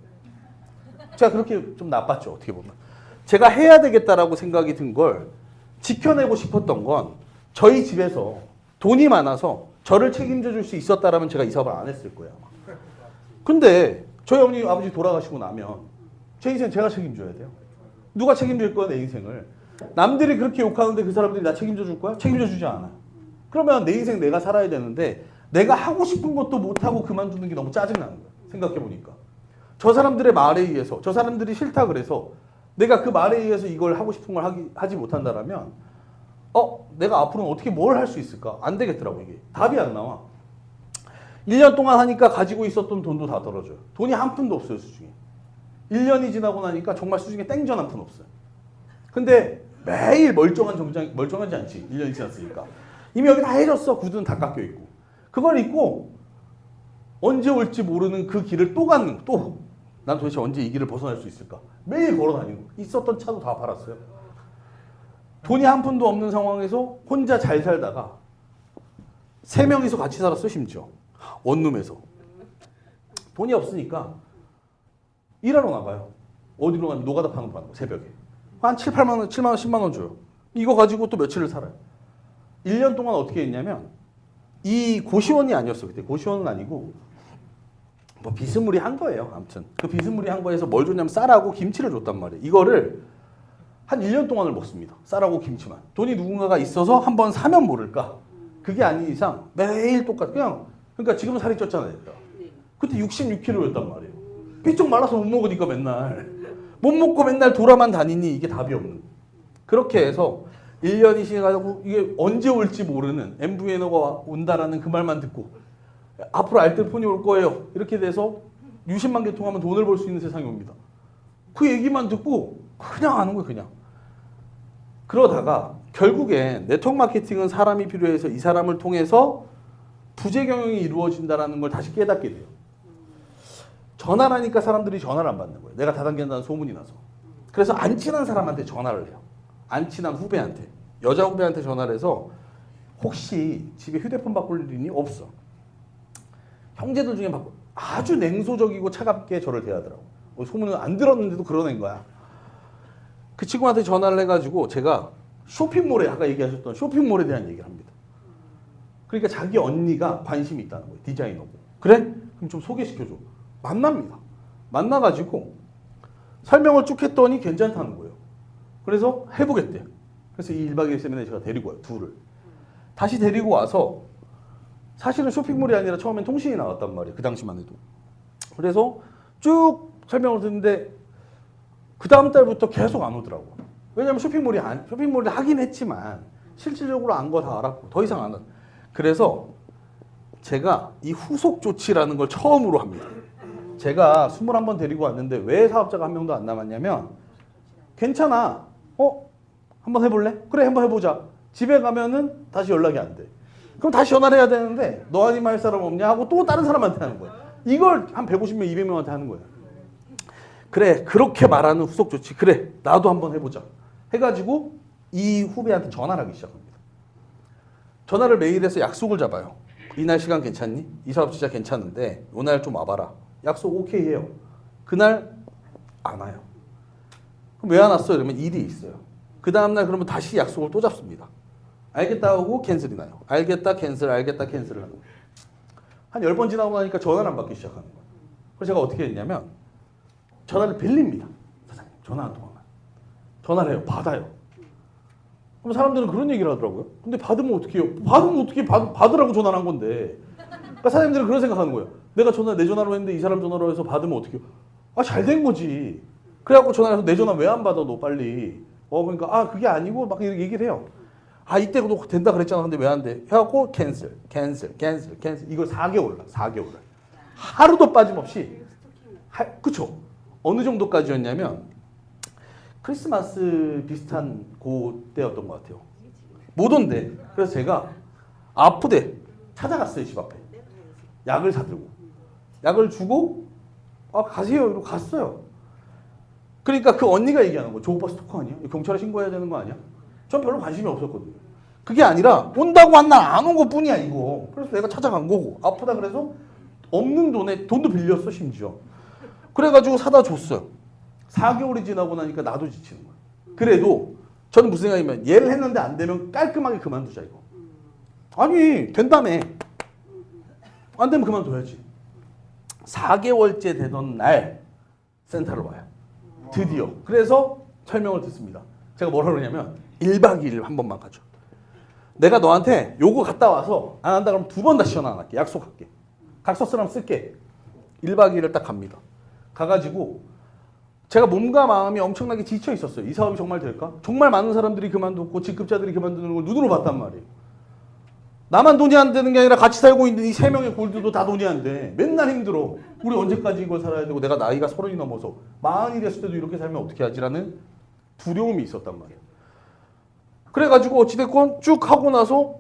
제가 그렇게 좀 나빴죠. 어떻게 보면. 제가 해야 되겠다라고 생각이 든 걸 지켜내고 싶었던 건 저희 집에서 돈이 많아서 저를 책임져 줄 수 있었다라면 제가 이 사업을 안 했을 거예요. 근데 저희 어머니 아버지 돌아가시고 나면 제 인생 제가 책임져야 돼요. 누가 책임질 거야 내 인생을. 남들이 그렇게 욕하는데 그 사람들이 나 책임져 줄 거야? 책임져 주지 않아요. 그러면 내 인생 내가 살아야 되는데 내가 하고 싶은 것도 못하고 그만두는 게 너무 짜증나는 거야. 생각해보니까. 저 사람들의 말에 의해서, 저 사람들이 싫다 그래서 내가 그 말에 의해서 이걸 하고 싶은 걸 하지 못한다라면 내가 앞으로는 어떻게 뭘 할 수 있을까? 안 되겠더라고 이게. 답이 안 나와. 1년 동안 하니까 가지고 있었던 돈도 다 떨어져요. 돈이 한 푼도 없어요 수중에. 1년이 지나고 나니까 정말 수중에 땡전 한 푼 없어요. 근데 매일 멀쩡하지 않지. 1년이 지났으니까. 이미 여기 다 해졌어. 구두는 다 깎여 있고. 그걸 입고 언제 올지 모르는 그 길을 또 가는 또. 난 도대체 언제 이 길을 벗어날 수 있을까? 매일 걸어 다니고 있었던 차도 다 팔았어요. 돈이 한 푼도 없는 상황에서 혼자 잘 살다가 3명이서 같이 살았어 심지어. 원룸에서. 돈이 없으니까 일하러 나가요. 어디로 가면 노가다 파는 거 새벽에. 한 7, 8만 원, 7만 원, 10만 원 줘요. 이거 가지고 또 며칠을 살아요. 1년 동안 어떻게 했냐면 이 고시원이 아니었어. 그때 고시원은 아니고 뭐 비스무리한 거예요. 아무튼 그 비스무리한 거에서 뭘 줬냐면 쌀하고 김치를 줬단 말이에요. 이거를 한 1년 동안을 먹습니다. 쌀하고 김치만. 돈이 누군가가 있어서 한번 사면 모를까. 그게 아닌 이상 매일 똑같아. 그러니까 지금은 살이 쪘잖아요. 그때 66kg였단 말이에요. 삐쩍 말라서 못 먹으니까 맨날. 못 먹고 맨날 돌아만 다니니 이게 답이 없는. 그렇게 해서 1년이 지나가고 이게 언제 올지 모르는 MVN어가 온다라는 그 말만 듣고 앞으로 알뜰폰이 올 거예요. 이렇게 돼서 유심만 개통하면 돈을 벌 수 있는 세상이 옵니다. 그 얘기만 듣고 그냥 아는 거예요. 그냥. 그러다가 결국엔 네트워크 마케팅은 사람이 필요해서 이 사람을 통해서 부재 경영이 이루어진다는 걸 다시 깨닫게 돼요. 전화를 하니까 사람들이 전화를 안 받는 거예요. 내가 다단계한다는 소문이 나서. 그래서 안 친한 사람한테 전화를 해요. 안 친한 후배한테. 여자 후배한테 전화를 해서 혹시 집에 휴대폰 바꿀 일이 없어. 형제들 중에 아주 냉소적이고 차갑게 저를 대하더라고. 소문을 안 들었는데도 그러는 거야. 그 친구한테 전화를 해가지고 제가 쇼핑몰에 아까 얘기하셨던 쇼핑몰에 대한 얘기를 합니다. 그러니까 자기 언니가 관심이 있다는 거예요. 디자이너고. 그래? 그럼 좀 소개시켜줘. 만납니다. 만나가지고 설명을 쭉 했더니 괜찮다는 거예요. 그래서 해보겠대. 그래서 이 1박 2일 세미나에 제가 데리고 와요. 둘을. 다시 데리고 와서 사실은 쇼핑몰이 아니라 처음엔 통신이 나왔단 말이에요. 그 당시만 해도. 그래서 쭉 설명을 듣는데 그 다음 달부터 계속 안 오더라고. 왜냐면 쇼핑몰이 하긴 했지만 실질적으로 안 거 다 알았고 더 이상 안 와. 그래서 제가 이 후속 조치라는 걸 처음으로 합니다. 제가 21번 데리고 왔는데 왜 사업자가 한 명도 안 남았냐면 괜찮아. 한번 해볼래? 그래 한번 해보자. 집에 가면은 다시 연락이 안 돼. 그럼 다시 전화를 해야 되는데 너 아니면 할 사람 없냐 하고 또 다른 사람한테 하는 거야. 이걸 한 150명, 200명한테 하는 거야. 그래 그렇게 말하는 후속 조치. 그래 나도 한번 해보자. 해가지고 이 후배한테 전화를 하기 시작합니다. 전화를 매일 해서 약속을 잡아요. 이날 시간 괜찮니? 이 사업 진짜 괜찮은데 오늘 좀 와봐라. 약속 오케이 해요. 그날 안 와요. 그럼 왜 안 왔어? 이러면 일이 있어요. 그 다음날 그러면 다시 약속을 또 잡습니다. 알겠다 하고 캔슬이 나요. 알겠다 캔슬, 알겠다 캔슬을 하는 거예요. 한 10번 지나고 나니까 전화를 안 받기 시작하는 거예요. 그래서 제가 어떻게 했냐면 전화를 빌립니다. 사장님 전화 한 통화만. 전화를 해요. 받아요. 그럼 사람들은 그런 얘기를 하더라고요. 근데 받으면 어떻게 해요? 받으면 어떻게 받으라고 전화를 한 건데. 그러니까 사장님들은 그런 생각하는 거예요. 내가 내 전화로 했는데 이 사람 전화로 해서 받으면 어떻게 해요? 잘 된 거지. 그래갖고 전화해서 내 전화 왜 안 받아 너 빨리. 그러니까 그게 아니고 막 이렇게 얘기를 해요. 이때 너 된다 그랬잖아. 근데 왜 안 돼? 해갖고 캔슬. 이걸 4개월. 하루도 빠짐없이. 그쵸? 어느 정도까지였냐면 크리스마스 비슷한 그때였던 것 같아요. 못 온대. 그래서 제가 아프대. 찾아갔어요. 집 앞에. 약을 사들고. 약을 주고 가세요. 이러고 갔어요. 그러니까 그 언니가 얘기하는 거예요. 저 오빠 스토커 아니야? 경찰에 신고해야 되는 거 아니야? 전 별로 관심이 없었거든요. 그게 아니라 온다고 한 날 안 온 것뿐이야 이거. 그래서 내가 찾아간 거고 아프다 그래서 없는 돈에 돈도 빌렸어 심지어. 그래가지고 사다 줬어요. 4개월이 지나고 나니까 나도 지치는 거야. 그래도 저는 무슨 생각이냐면 얘를 했는데 안 되면 깔끔하게 그만두자 이거. 아니 된다며. 안 되면 그만둬야지. 4개월째 되던 날 센터를 와요. 드디어. 그래서 설명을 듣습니다. 제가 뭐라 그러냐면 1박 2일 한 번만 가줘. 내가 너한테 요거 갔다 와서 안 한다 그러면 2번 다시 전화 안 할게. 약속할게. 각서 쓰라면 쓸게. 1박 2일을 딱 갑니다. 가가지고 제가 몸과 마음이 엄청나게 지쳐 있었어요. 이 사업이 정말 될까? 정말 많은 사람들이 그만두고 직급자들이 그만두는 걸 눈으로 봤단 말이에요. 나만 돈이 안 되는 게 아니라 같이 살고 있는 이 세 명의 골드도 다 돈이 안 돼. 맨날 힘들어. 우리 언제까지 이걸 살아야 되고 내가 나이가 30이 넘어서 40이 됐을 때도 이렇게 살면 어떻게 하지라는 두려움이 있었단 말이에요. 그래가지고 어찌됐건 쭉 하고 나서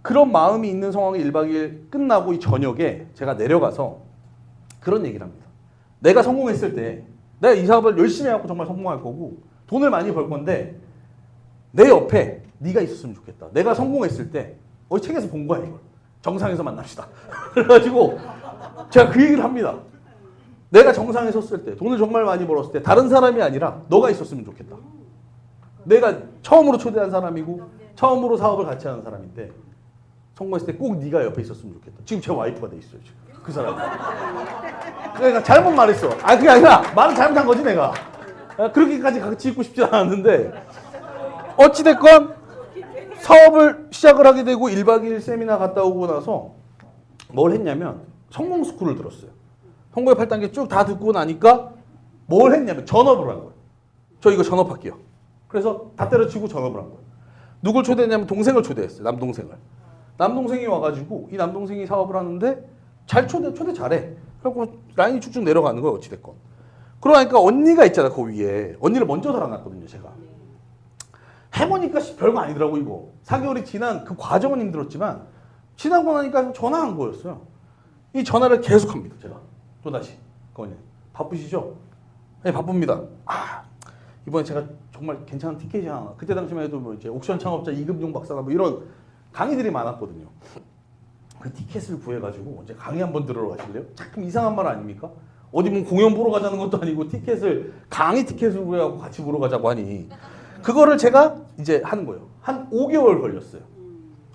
그런 마음이 있는 상황이 1박 2일 끝나고 이 저녁에 제가 내려가서 그런 얘기를 합니다. 내가 성공했을 때 내가 이 사업을 열심히 하고 정말 성공할 거고 돈을 많이 벌 건데 내 옆에 네가 있었으면 좋겠다. 내가 성공했을 때 어디 책에서 본 거야 이걸. 정상에서 만납시다. 그래가지고 제가 그 얘기를 합니다. 내가 정상에 섰을 때 돈을 정말 많이 벌었을 때 다른 사람이 아니라 너가 있었으면 좋겠다. 내가 처음으로 초대한 사람이고 처음으로 사업을 같이 하는 사람인데 성공했을 때 꼭 네가 옆에 있었으면 좋겠다. 지금 제 와이프가 돼 있어요. 지금. 그 사람. 그러니까 잘못 말했어. 아 그게 아니라 말은 잘못한 거지 내가. 그렇게까지 같이 있고 싶지 않았는데 어찌됐건 사업을 시작을 하게 되고 1박 2일 세미나 갔다 오고 나서 뭘 했냐면 성공 스쿨을 들었어요. 성공의 8단계 쭉 다 듣고 나니까 뭘 했냐면 전업을 한 거예요. 저 이거 전업할게요. 그래서 다 때려치고 전업을 한 거예요. 누굴 초대했냐면 동생을 초대했어요. 남동생을. 남동생이 와가지고 이 남동생이 사업을 하는데 잘 초대 잘해. 그래갖고 라인이 쭉쭉 내려가는 거예요. 어찌됐건. 그러니까 언니가 있잖아 그 위에. 언니를 먼저 달아놨거든요 제가. 해보니까 별거 아니더라고 이거. 4개월이 지난 그 과정은 힘들었지만 지나고 나니까 전화한 거였어요. 이 전화를 계속합니다 제가. 또다시. 그거는 바쁘시죠? 네 바쁩니다. 아 이번에 제가 정말 괜찮은 티켓이 하나. 그때 당시만 해도 뭐 이제 옥션 창업자 이금용 박사가 뭐 이런 강의들이 많았거든요. 그 티켓을 구해가지고 이제 강의 한번 들으러 가실래요? 참 이상한 말 아닙니까? 어디 뭐 공연 보러 가자는 것도 아니고 강의 티켓을 구해갖고 같이 보러 가자고 하니 그거를 제가 이제 하는 거예요. 한 5개월 걸렸어요.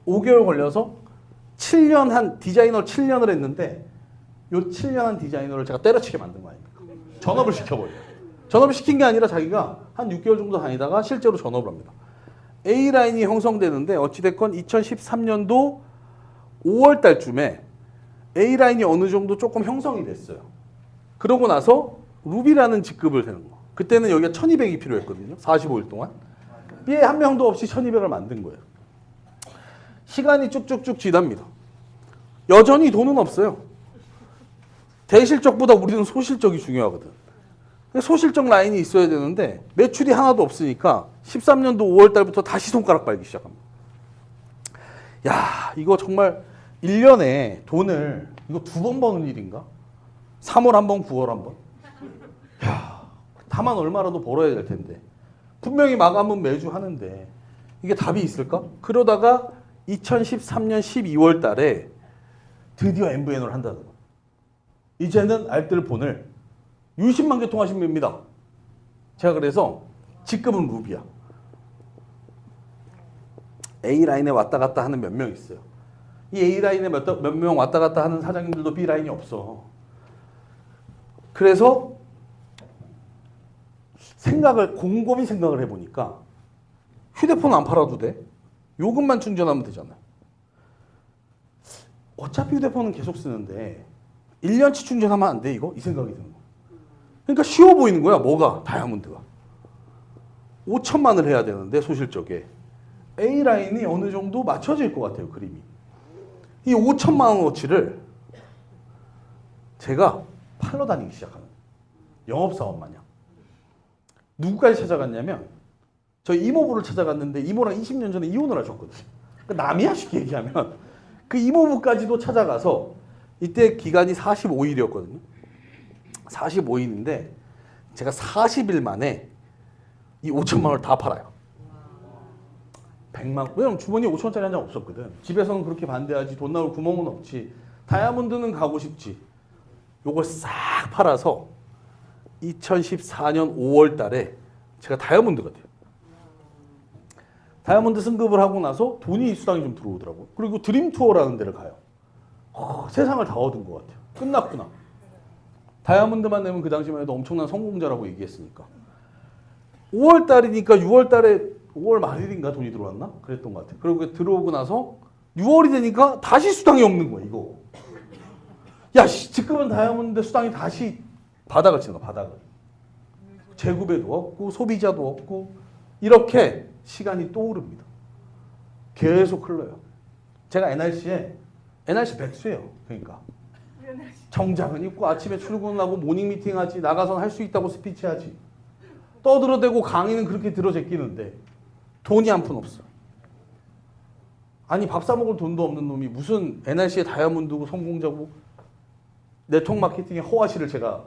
5개월 걸려서 7년 한 디자이너 7년을 했는데 요 7년 한 디자이너를 제가 때려치게 만든 거 아닙니까? 전업을 시켜버려요. 전업을 시킨 게 아니라 자기가 한 6개월 정도 다니다가 실제로 전업을 합니다. A라인이 형성되는데 어찌됐건 2013년도 5월 달쯤에 A라인이 어느 정도 조금 형성이 됐어요. 그러고 나서 루비라는 직급을 되는 거. 그때는 여기가 1200이 필요했거든요. 45일 동안. B에 한 명도 없이 1200을 만든 거예요. 시간이 쭉쭉쭉 지납니다. 여전히 돈은 없어요. 대실적보다 우리는 소실적이 중요하거든. 소실적 라인이 있어야 되는데 매출이 하나도 없으니까 13년도 5월 달부터 다시 손가락 빨기 시작합니다. 야, 이거 정말 1년에 돈을 이거 2번 버는 일인가? 3월 한 번, 9월 한 번. 야, 다만 얼마라도 벌어야 될 텐데. 분명히 마감은 매주 하는데 이게 답이 있을까? 그러다가 2013년 12월 달에 드디어 MVN을 한다는 거. 이제는 알뜰폰을 60만 개 통하시면 됩니다. 제가 그래서 직급은 루비야. A라인에 왔다 갔다 하는 몇 명 있어요. 이 A라인에 몇 명 왔다 갔다 하는 사장님들도 B라인이 없어. 그래서 곰곰이 생각을 해보니까 휴대폰 안 팔아도 돼? 요금만 충전하면 되잖아. 어차피 휴대폰은 계속 쓰는데 1년치 충전하면 안 돼 이거? 이 생각이 드는 거야. 그러니까 쉬워 보이는 거야. 뭐가? 다이아몬드가. 5천만을 해야 되는데 소실적에 A라인이 어느 정도 맞춰질 것 같아요. 그림이. 이 5천만 원어치를 제가 팔러 다니기 시작하는 영업사원 마냥. 누구까지 찾아갔냐면 저희 이모부를 찾아갔는데 이모랑 20년 전에 이혼을 하셨거든요. 그러니까 남이야 쉽게 얘기하면. 그 이모부까지도 찾아가서 이때 기간이 45일이었거든요. 45일인데 제가 40일 만에 이 5천만 원을 다 팔아요. 100만. 왜냐면 주머니에 5천 원짜리 한 장 없었거든. 집에서는 그렇게 반대하지. 돈 나올 구멍은 없지. 다이아몬드는 가고 싶지. 요걸 싹 팔아서 2014년 5월 달에 제가 다이아몬드가 돼요. 다이아몬드 승급을 하고 나서 돈이 수당이 좀 들어오더라고요. 그리고 드림 투어라는 데를 가요. 세상을 다 얻은 것 같아요. 끝났구나. 다이아몬드만 내면 그 당시만 해도 엄청난 성공자라고 얘기했으니까. 5월 달이니까 6월 달에 5월 말일인가 돈이 들어왔나? 그랬던 것 같아요. 그리고 들어오고 나서 6월이 되니까 다시 수당이 없는 거야, 이거. 야, 직급은 다이아몬드 수당이 다시 바닥을 치는 거야, 바닥을. 재구배도 없고 소비자도 없고 이렇게 시간이 또 오릅니다. 계속 흘러요. 제가 NRC 백수예요. 그러니까 정장은 입고 아침에 출근하고 모닝 미팅 하지, 나가선 할 수 있다고 스피치 하지, 떠들어대고 강의는 그렇게 들어 제끼는데 돈이 한 푼 없어. 아니 밥 사 먹을 돈도 없는 놈이 무슨 NRC의 다이아몬드고 성공자고 네트워크 마케팅의 허와시를 제가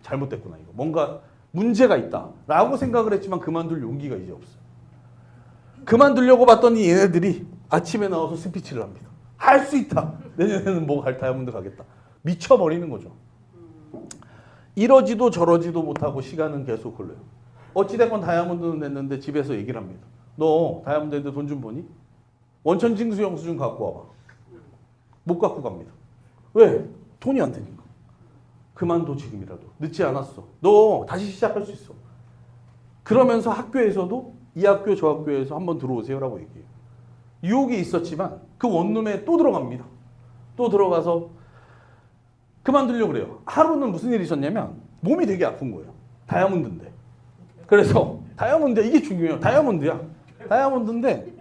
잘못됐구나, 이거 뭔가 문제가 있다 라고 생각을 했지만 그만둘 용기가 이제 없어요. 그만두려고 봤더니 얘네들이 아침에 나와서 스피치를 합니다. 할 수 있다, 내년에는 뭐 갈 다이아몬드 가겠다. 미쳐버리는 거죠. 이러지도 저러지도 못하고 시간은 계속 흘러요. 어찌됐건 다이아몬드는 냈는데 집에서 얘기를 합니다. 너 다이아몬드인데 돈 좀 보니? 원천징수 영수증 갖고 와봐. 못 갖고 갑니다. 왜? 돈이 안 되니까. 그만둬 지금이라도. 늦지 않았어. 너 다시 시작할 수 있어. 그러면서 학교에서도 이 학교 저 학교에서 한번 들어오세요라고 얘기해요. 유혹이 있었지만 그 원룸에 또 들어갑니다. 또 들어가서 그만두려고 그래요. 하루는 무슨 일이 있었냐면 몸이 되게 아픈 거예요. 다이아몬드인데. 그래서 다이아몬드, 이게 중요해요. 다이아몬드야. 다이아몬드인데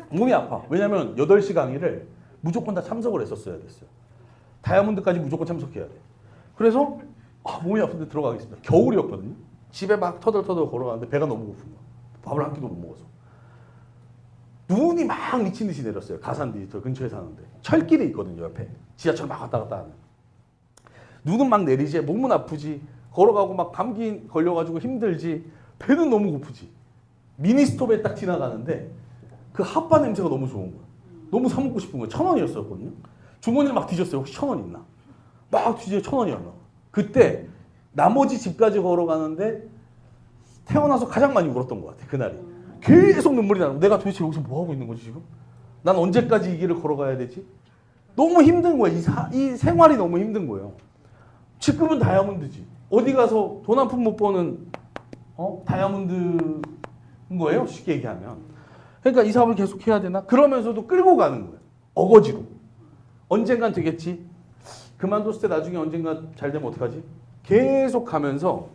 몸이 아파. 왜냐면 8시 강의를 무조건 다 참석을 했었어야 됐어요. 다이아몬드까지 무조건 참석해야 돼. 그래서 몸이 아픈데 들어가겠습니다. 겨울이었거든요. 집에 막 터덜터덜 걸어가는데 배가 너무 고픈 거야. 밥을 한 끼도 못 먹어서. 눈이 막 미친 듯이 내렸어요. 가산 디지털 근처에 사는데. 철길이 있거든요, 옆에. 지하철 막 왔다 갔다 하는. 눈은 막 내리지, 몸은 아프지, 걸어가고 막 감기 걸려가지고 힘들지, 배는 너무 고프지. 미니스톱에 딱 지나가는데 그 핫바 냄새가 너무 좋은 거야. 너무 사 먹고 싶은 거야. 1,000원이었거든요. 주머니를 막 뒤졌어요. 혹시 1,000원 있나? 막 뒤져 1,000원이었나? 그때 나머지 집까지 걸어가는데 태어나서 가장 많이 울었던 것 같아, 그날이. 계속 눈물이 나는 거야. 내가 도대체 여기서 뭐 하고 있는 거지 지금? 난 언제까지 이 길을 걸어가야 되지? 너무 힘든 거야. 이 생활이 너무 힘든 거예요. 직급은 다이아몬드지. 어디 가서 돈 한 푼 못 버는 다이아몬드인 거예요, 쉽게 얘기하면. 그러니까 이 사업을 계속 해야 되나? 그러면서도 끌고 가는 거예요. 어거지로. 언젠간 되겠지. 그만뒀을 때 나중에 언젠가 잘 되면 어떡하지? 계속 가면서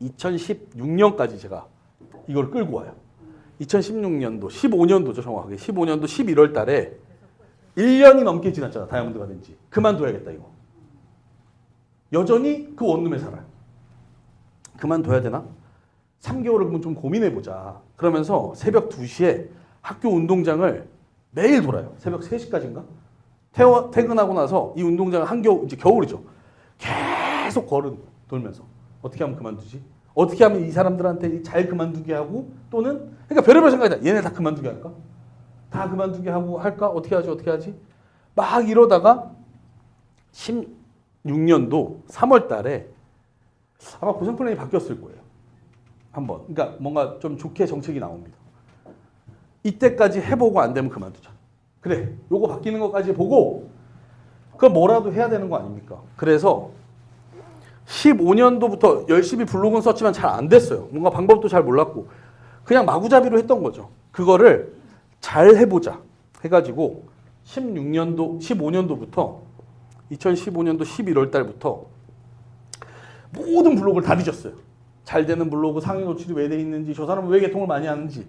2016년까지 제가 이걸 끌고 와요. 2016년도, 15년도죠, 정확하게. 15년도 11월 달에 1년이 넘게 지났잖아, 다이아몬드가 된 지. 그만둬야겠다, 이거. 여전히 그 원룸에 살아요. 그만둬야 되나? 3개월을 그러면 좀 고민해보자. 그러면서 새벽 2시에 학교 운동장을 매일 돌아요. 새벽 3시까지인가? 퇴근하고 나서 이 운동장을 이제 겨울이죠. 계속 돌면서. 어떻게 하면 그만두지? 어떻게 하면 이 사람들한테 잘 그만두게 하고, 또는, 그러니까 별의별 생각이다. 얘네 다 그만두게 할까? 다 그만두게 하고 할까? 어떻게 하지? 막 이러다가 16년도 3월 달에 아마 고생 플랜이 바뀌었을 거예요. 한번. 그러니까 뭔가 좀 좋게 정책이 나옵니다. 이때까지 해보고 안 되면 그만두자. 그래, 요거 바뀌는 것까지 보고 그럼 뭐라도 해야 되는 거 아닙니까? 그래서 15년도부터 열심히 블로그는 썼지만 잘 안 됐어요. 뭔가 방법도 잘 몰랐고 그냥 마구잡이로 했던 거죠. 그거를 잘 해보자 해가지고 15년도부터 2015년도 11월 달부터 모든 블로그를 다 뒤졌어요. 잘 되는 블로그 상위 노출이 왜 돼 있는지, 저 사람은 왜 개통을 많이 하는지.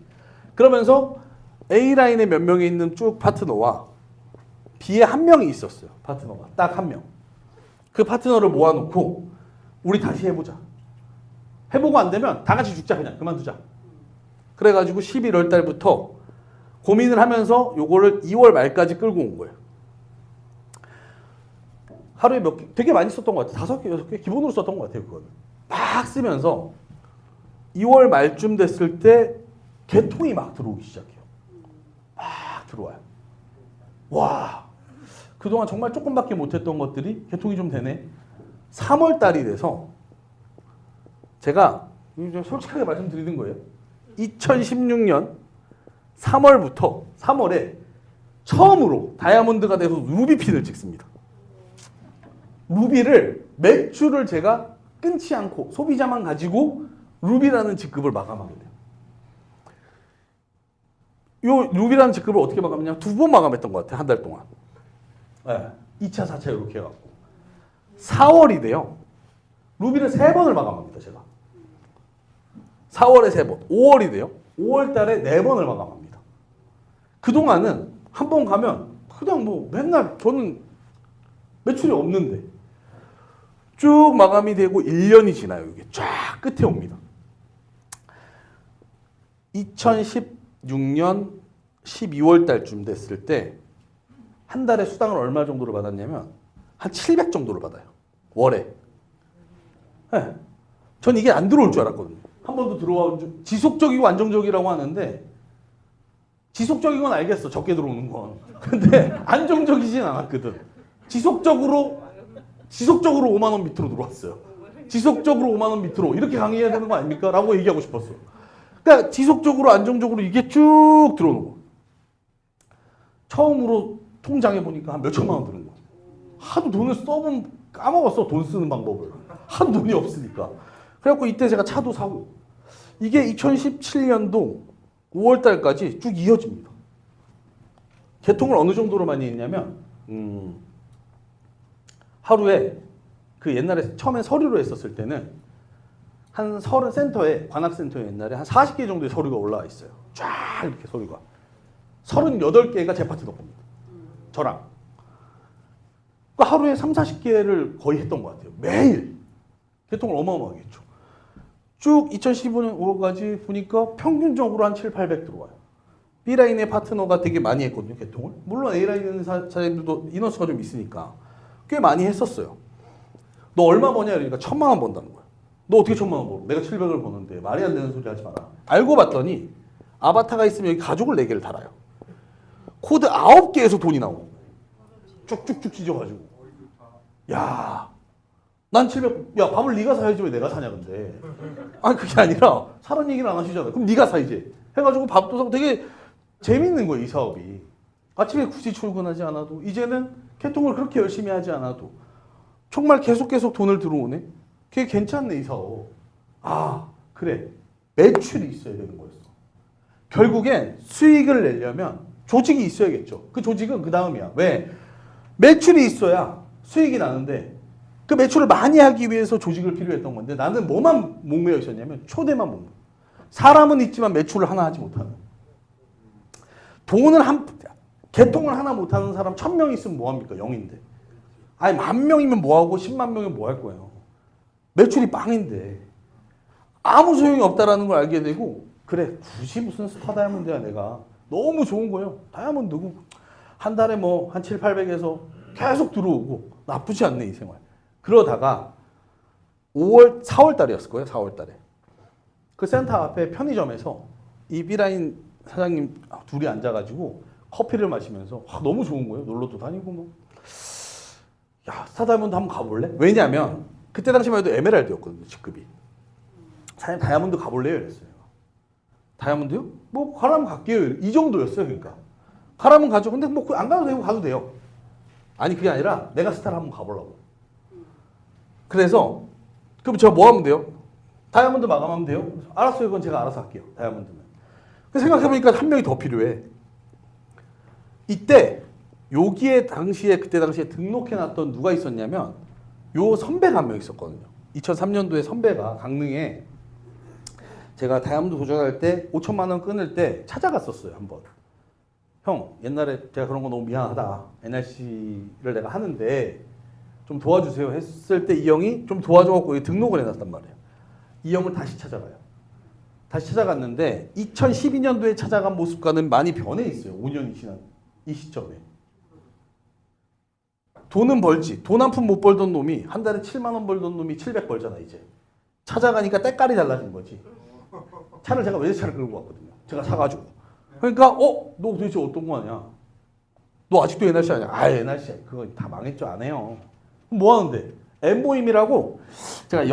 그러면서 A라인에 몇 명이 있는 쭉 파트너와 B에 한 명이 있었어요. 파트너가 딱 한 명. 그 파트너를 모아놓고 우리 다시 해보자. 해보고 안 되면 다 같이 죽자, 그냥 그만두자. 그래가지고 11월 달부터 고민을 하면서 요거를 2월 말까지 끌고 온 거예요. 하루에 몇 개, 되게 많이 썼던 것 같아요. 5개, 6개 기본으로 썼던 것 같아요. 그거는 막 쓰면서 2월 말쯤 됐을 때 개통이 막 들어오기 시작해요. 막 들어와요. 와, 그동안 정말 조금밖에 못했던 것들이 개통이 좀 되네. 3월 달이 돼서 제가 솔직하게 말씀드리는 거예요. 2016년 3월에 처음으로 다이아몬드가 돼서 루비핀을 찍습니다. 루비를 매출을 제가 끊지 않고 소비자만 가지고 루비라는 직급을 마감하게 돼요. 요 루비라는 직급을 어떻게 마감했냐? 2번 마감했던 것 같아요. 한 달 동안. 네, 2차, 4차 이렇게 해갖고 4월이 돼요. 루비를 3번을 마감합니다. 제가 4월에 3번, 5월이 돼요. 5월 달에 4번을 마감합니다. 그동안은 한 번 가면 그냥 뭐 맨날 저는 매출이 없는데 쭉 마감이 되고 1년이 지나요. 이게 쫙 끝에 옵니다. 2016년 12월 달쯤 됐을 때 한 달에 수당을 얼마 정도를 받았냐면 한 700 정도를 받아요. 월에. 네. 전 이게 안 들어올 줄 알았거든요. 한 번도 들어와 지속적이고 안정적이라고 하는데 지속적인 건 알겠어. 적게 들어오는 건. 근데 안정적이진 않았거든. 지속적으로 5만 원 밑으로 들어왔어요. 지속적으로 5만 원 밑으로 이렇게 강의해야 되는 거 아닙니까? 라고 얘기하고 싶었어. 그러니까 지속적으로 안정적으로 이게 쭉 들어오는 거. 처음으로 통장에 보니까 한 몇 천만 원 드는 거. 하도 돈을 써본 까먹었어. 돈 쓰는 방법을. 하도 돈이 없으니까. 그래갖고 이때 제가 차도 사고 이게 2017년도 5월 달까지 쭉 이어집니다. 개통을 어느 정도로 많이 했냐면 하루에 그 옛날에 처음에 서류로 했었을 때는 한 30센터에 관악센터에 옛날에 한 40개 정도의 서류가 올라와 있어요. 쫙 이렇게 서류가 38개가 제 파트너 겁니다. 저랑 그러니까 하루에 30-40개를 거의 했던 것 같아요. 매일 개통을 어마어마하게 했죠. 쭉 2015년 5월까지 보니까 평균적으로 한 700-800 들어와요. B라인의 파트너가 되게 많이 했거든요, 개통을. 물론 A라인의 사장님들도 인원수가 좀 있으니까 꽤 많이 했었어요. 너 얼마 버냐? 그러니까 1000만 원 번다는 거야. 너 어떻게 1000만 원 벌어? 내가 700을 버는데 말이 안 되는 소리 하지 마라. 알고 봤더니 아바타가 있으면 여기 가족을 4개를 달아요. 코드 9개에서 돈이 나오는 거예요. 쭉쭉쭉 찢어가지고. 야, 난 700, 야, 밥을 네가 사야지 왜 내가 사냐 근데. 아니 그게 아니라 사는 얘기를 안 하시잖아요. 그럼 네가 사 이제. 해가지고 밥도 사고 되게 재밌는 거예요 이 사업이. 아침에 굳이 출근하지 않아도 이제는 개통을 그렇게 열심히 하지 않아도 정말 계속 돈을 들어오네. 그게 괜찮네 이 사업. 아 그래 매출이 있어야 되는 거였어. 결국엔 수익을 내려면 조직이 있어야겠죠. 그 조직은 그 다음이야. 왜? 매출이 있어야 수익이 나는데 그 매출을 많이 하기 위해서 조직을 필요했던 건데 나는 뭐만 목매어 있었냐면 초대만 목매어. 사람은 있지만 매출을 하나 하지 못하는. 개통을 하나 못하는 사람 1000명 있으면 뭐합니까? 0인데. 아니 10,000명이면 뭐하고 10만 명이면 뭐 할 거예요. 매출이 빵인데 아무 소용이 없다라는 걸 알게 되고 그래 굳이 무슨 스타 다이아몬드야 내가. 너무 좋은 거예요. 다이아몬드고 한 달에 뭐 한 700-800에서 계속 들어오고 나쁘지 않네 이 생활. 그러다가 4월 달이었을 거예요. 4월 달에. 그 센터 앞에 편의점에서 이 B라인 사장님 둘이 앉아가지고 커피를 마시면서 너무 좋은 거예요. 놀러도 다니고 뭐. 야 스타 다이아몬드 한번 가볼래? 왜냐면 그때 당시만 해도 에메랄드였거든요. 직급이. 사장님 다이아몬드 가볼래요? 이랬어요. 다이아몬드요? 뭐 가라면 갈게요. 이 정도였어요. 그러니까 가라면 가죠. 근데 뭐 안 가도 되고 가도 돼요. 아니 그게 아니라 내가 스타를 한번 가보려고. 그래서 그럼 제가 뭐 하면 돼요? 다이아몬드 마감하면 돼요? 알았어요. 그건 제가 알아서 할게요. 다이아몬드는. 생각해보니까 한 명이 더 필요해. 이때 여기에 그때 당시에 등록해놨던 누가 있었냐면 요 선배가 한 명 있었거든요. 2003년도에 선배가 강릉에 제가 다이아몬드 도전할 때 5천만 원 끊을 때 찾아갔었어요. 한번. 형 옛날에 제가 그런 거 너무 미안하다. NRC를 내가 하는데 좀 도와주세요 했을 때 이 형이 좀 도와줘갖고 등록을 해놨단 말이에요. 이 형을 다시 찾아가요. 다시 찾아갔는데 2012년도에 찾아간 모습과는 많이 변해 있어요. 5년이 지난 이 시점에. 돈은 벌지. 돈 한 푼 못 벌던 놈이 한 달에 7만 원 벌던 놈이 700 벌잖아 이제. 찾아가니까 때깔이 달라진 거지. 차를 제가 외제차를 끌고 왔거든요. 제가 사가지고. 그러니까 너 도대체 어떤 거 하냐. 너 아직도 NRC 아니야? 아 NRC 그거 다 망했죠. 안 해요. 그럼 뭐 하는데? 엠보임이라고 제가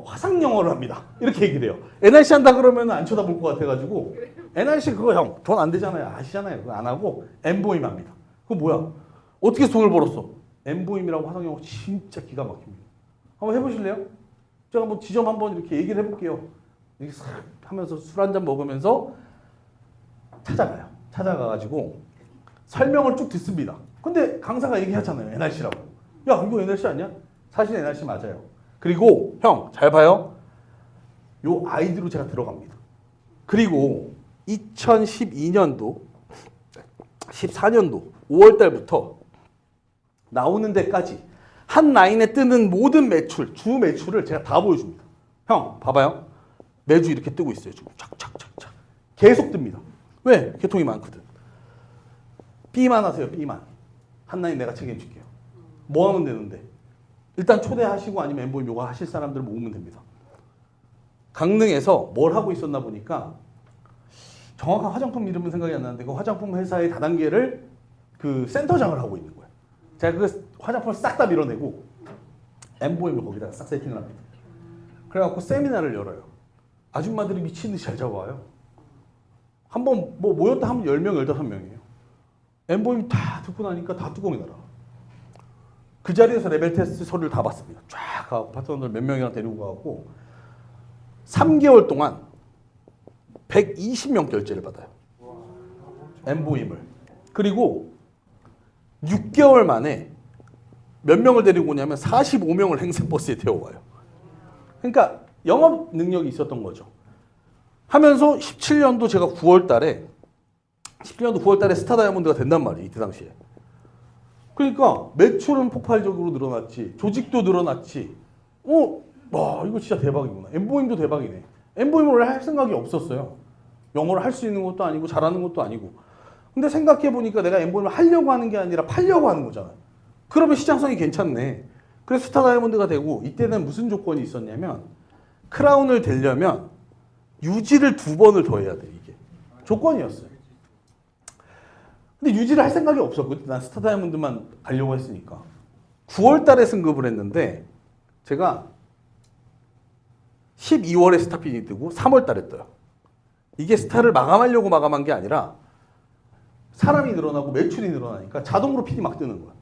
화상 영어를 합니다. 이렇게 얘기를 해요. NRC 한다 그러면 안 쳐다볼 것 같아가지고 NRC 그거 형 돈 안 되잖아요. 아시잖아요. 그거 안 하고 엠보임 합니다. 그거 뭐야? 어떻게 돈을 벌었어? 엠보임이라고 화상 영어 진짜 기가 막힙니다. 한번 해보실래요? 제가 뭐 지점 한번 이렇게 얘기를 해볼게요. 이렇게 싹 하면서 술 한잔 먹으면서 찾아가요. 찾아가가지고 설명을 쭉 듣습니다. 근데 강사가 얘기하잖아요. NRC라고. 야 이거 NRC 아니야? 사실 NRC 맞아요. 그리고 형, 잘 봐요. 요 아이디로 제가 들어갑니다. 그리고 2012년도, 14년도 5월 달부터 나오는 데까지 한 라인에 뜨는 모든 매출, 주 매출을 제가 다 보여줍니다. 형, 봐봐요. 매주 이렇게 뜨고 있어요. 지금 착착착착. 계속 뜹니다. 왜? 개통이 많거든. B만 하세요. B만. 한 라인 내가 책임질게요. 뭐 하면 되는데? 일단 초대하시고 아니면 엠보임 요거 하실 사람들 모으면 됩니다. 강릉에서 뭘 하고 있었나 보니까 정확한 화장품 이름은 생각이 안 나는데 그 화장품 회사의 다단계를 그 센터장을 하고 있는 거예요. 제가 그 화장품을 싹 다 밀어내고 엠보임을 거기다가 싹 세팅을 합니다. 그래갖고 세미나를 열어요. 아줌마들이 미친 듯이 잘 잡아와요. 한번 뭐 모였다 하면 10명, 15명이에요. 엠보임 다 듣고 나니까 다 뚜껑이 날아. 그 자리에서 레벨 테스트 서류를 다 받습니다. 쫙 가고 파트너들 몇 명이나 데리고 가고 3개월 동안 120명 결제를 받아요. 엠보임을. 그리고 6개월 만에 몇 명을 데리고 오냐면 45명을 행사버스에 태워와요. 그러니까 영업 능력이 있었던 거죠. 하면서 17년도 제가 9월 달에 17년도 9월 달에 스타 다이아몬드가 된단 말이에요. 이때 당시에. 그러니까 매출은 폭발적으로 늘어났지. 조직도 늘어났지. 와, 이거 진짜 대박이구나. 엠보임도 대박이네. 엠보임을 할 생각이 없었어요. 영어를 할 수 있는 것도 아니고 잘하는 것도 아니고. 근데 생각해보니까 내가 엠보임을 하려고 하는 게 아니라 팔려고 하는 거잖아요. 그러면 시장성이 괜찮네. 그래서 스타 다이아몬드가 되고 이때는 무슨 조건이 있었냐면 크라운을 되려면 유지를 2번을 더 해야 돼. 이게 조건이었어요. 근데 유지를 할 생각이 없었거든. 난 스타 다이아몬드만 가려고 했으니까. 9월 달에 승급을 했는데 제가 12월에 스타핀이 뜨고 3월 달에 떠요. 이게 스타를 마감하려고 마감한 게 아니라 사람이 늘어나고 매출이 늘어나니까 자동으로 핀이 막 뜨는 거야.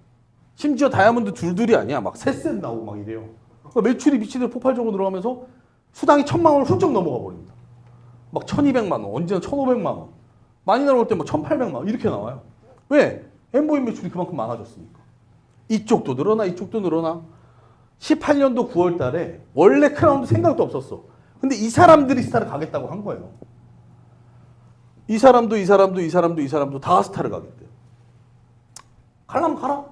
심지어 다이아몬드 둘둘이 아니야. 막 세 셋 나오고 막 이래요. 그러니까 매출이 미치듯 폭발적으로 늘어가면서 수당이 1,000만 원을 훌쩍 넘어가 버립니다. 막 1,200만 원, 언제는 1,500만 원. 많이 나올 때 막 1,800만 원 이렇게 나와요. 왜? 엠보임 매출이 그만큼 많아졌으니까. 이쪽도 늘어나, 이쪽도 늘어나. 18년도 9월 달에 원래 크라운도 생각도 없었어. 근데 이 사람들이 스타를 가겠다고 한 거예요. 이 사람도 다 스타를 가겠대요. 가려면 가라.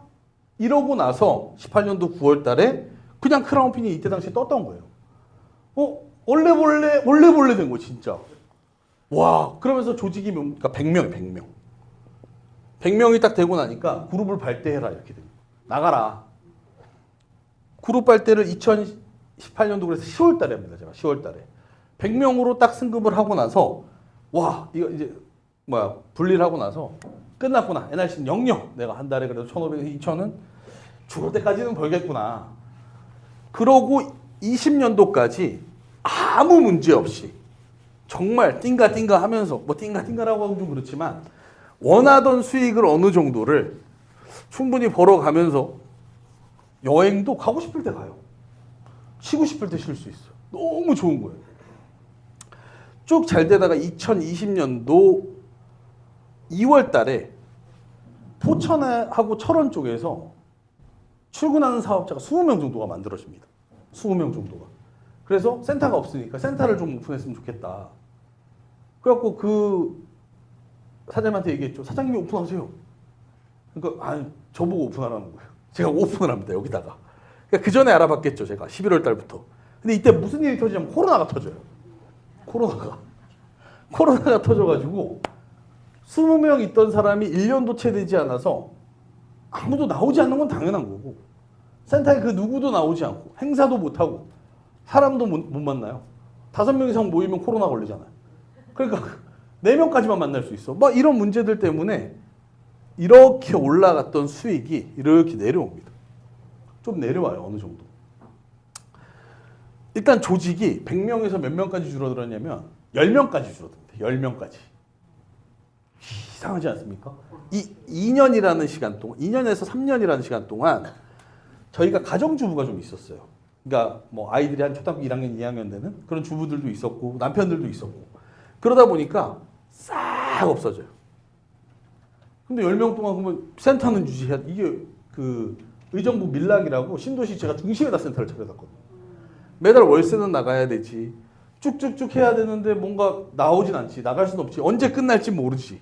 이러고 나서 18년도 9월 달에 그냥 크라운핀이 이때 당시에 떴던 거예요. 원래 된 거 진짜. 와, 그러면서 조직이 그러니까 100명. 100명이 딱 되고 나니까 그룹을 발대해라 이렇게 됩니다. 나가라. 그룹 발대를 2018년도 그래서 10월 달에 합니다. 제가 10월 달에. 100명으로 딱 승급을 하고 나서 와, 이거 이제 분리를 하고 나서 끝났구나. NRC는 0. 내가 한 달에 그래도 1,500에서 2,000은 죽을 때까지는 벌겠구나. 그러고 20년도까지 아무 문제 없이 정말 띵가 하면서 뭐 띵가라고 하면 좀 그렇지만 원하던 수익을 어느 정도를 충분히 벌어가면서 여행도 가고 싶을 때 가요. 쉬고 싶을 때 쉴 수 있어요. 너무 좋은 거예요. 쭉 잘 되다가 2020년도 2월 달에 포천하고 철원 쪽에서 출근하는 사업자가 20명 정도가 만들어집니다. 20명 정도가. 그래서 센터가 없으니까 센터를 좀 오픈했으면 좋겠다. 그래갖고 그 사장님한테 얘기했죠. 사장님이 오픈하세요. 그러니까 저보고 오픈하라는 거예요. 제가 오픈을 합니다. 여기다가. 그러니까 그 전에 알아봤겠죠. 제가 11월 달부터. 근데 이때 무슨 일이 터지냐면 코로나가 터져요. 코로나가 터져가지고 20명 있던 사람이 1년도 채 되지 않아서 아무도 나오지 않는 건 당연한 거고 센터에 그 누구도 나오지 않고 행사도 못하고 사람도 못 만나요. 5명 이상 모이면 코로나 걸리잖아요. 그러니까 4명까지만 만날 수 있어. 막 이런 문제들 때문에 이렇게 올라갔던 수익이 이렇게 내려옵니다. 좀 내려와요. 어느 정도. 일단 조직이 100명에서 몇 명까지 줄어들었냐면 10명까지 줄어듭니다. 10명까지. 이상하지 않습니까? 이 2년이라는 시간 동안, 2년에서 3년이라는 시간 동안 저희가 가정주부가 좀 있었어요. 그러니까 뭐 아이들이 한 초등학교 1학년, 2학년 되는 그런 주부들도 있었고 남편들도 있었고 그러다 보니까 싹 없어져요. 근데 10명 동안 그러면 센터는 유지해야 이게 그 의정부 밀락이라고 신도시 제가 중심에다 센터를 차려놨거든요. 매달 월세는 나가야 되지. 쭉쭉쭉 해야 되는데 뭔가 나오진 않지. 나갈 수는 없지. 언제 끝날지 모르지.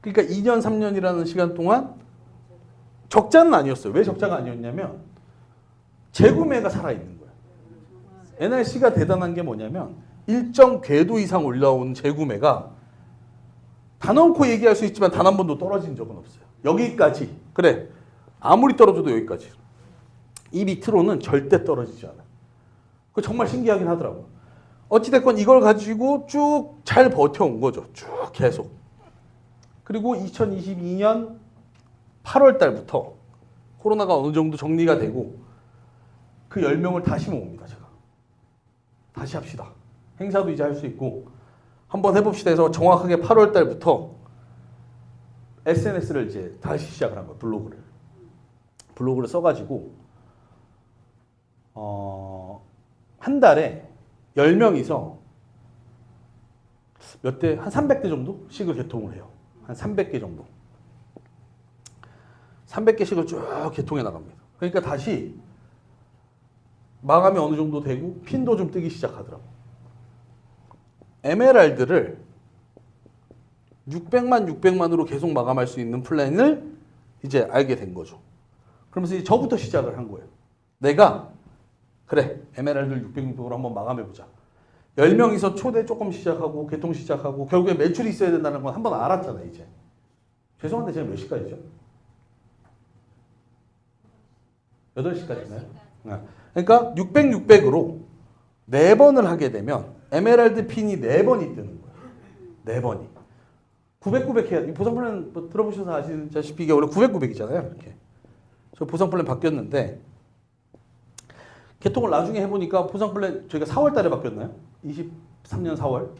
그러니까 2년, 3년이라는 시간 동안 적자는 아니었어요. 왜 적자가 아니었냐면 재구매가 살아있는 거예요. NRC가 대단한 게 뭐냐면 일정 궤도 이상 올라온 재구매가 단언코 얘기할 수 있지만 단 한 번도 떨어진 적은 없어요. 여기까지. 그래. 아무리 떨어져도 여기까지. 이 밑으로는 절대 떨어지지 않아요. 그거 정말 신기하긴 하더라고요. 어찌됐건 이걸 가지고 쭉 잘 버텨온 거죠. 쭉 계속. 그리고 2022년 8월 달부터 코로나가 어느 정도 정리가 되고 그 10명을 다시 모읍니다. 제가. 다시 합시다. 행사도 이제 할 수 있고 한번 해봅시다 해서 정확하게 8월 달부터 SNS를 이제 다시 시작을 한 거예요. 블로그를 써가지고 한 달에 10명이서 몇 대? 한 300대 정도씩을 개통을 해요. 한 300개 정도. 300개씩을 쭉 개통해 나갑니다. 그러니까 다시 마감이 어느 정도 되고 핀도 좀 뜨기 시작하더라고. 에메랄드를 600만으로 계속 마감할 수 있는 플랜을 이제 알게 된 거죠. 그러면서 이제 저부터 시작을 한 거예요. 내가 그래 에메랄드를 600으로 한번 마감해보자. 10명이서 초대 조금 시작하고 개통 시작하고 결국에 매출이 있어야 된다는 건 한번 알았잖아요. 이제. 죄송한데 제가 몇 시까지죠? 8시까지나요? 그러니까 600으로 4번을 하게 되면 에메랄드 핀이 4번이 뜨는 거예요. 4번이. 900 해야 돼. 보상 플랜 뭐 들어보셔서 아시다시피 이게 원래 900이잖아요. 이렇게. 저 보상 플랜 바뀌었는데 개통을 나중에 해보니까 보상 플랜 저희가 4월 달에 바뀌었나요? 23년 4월?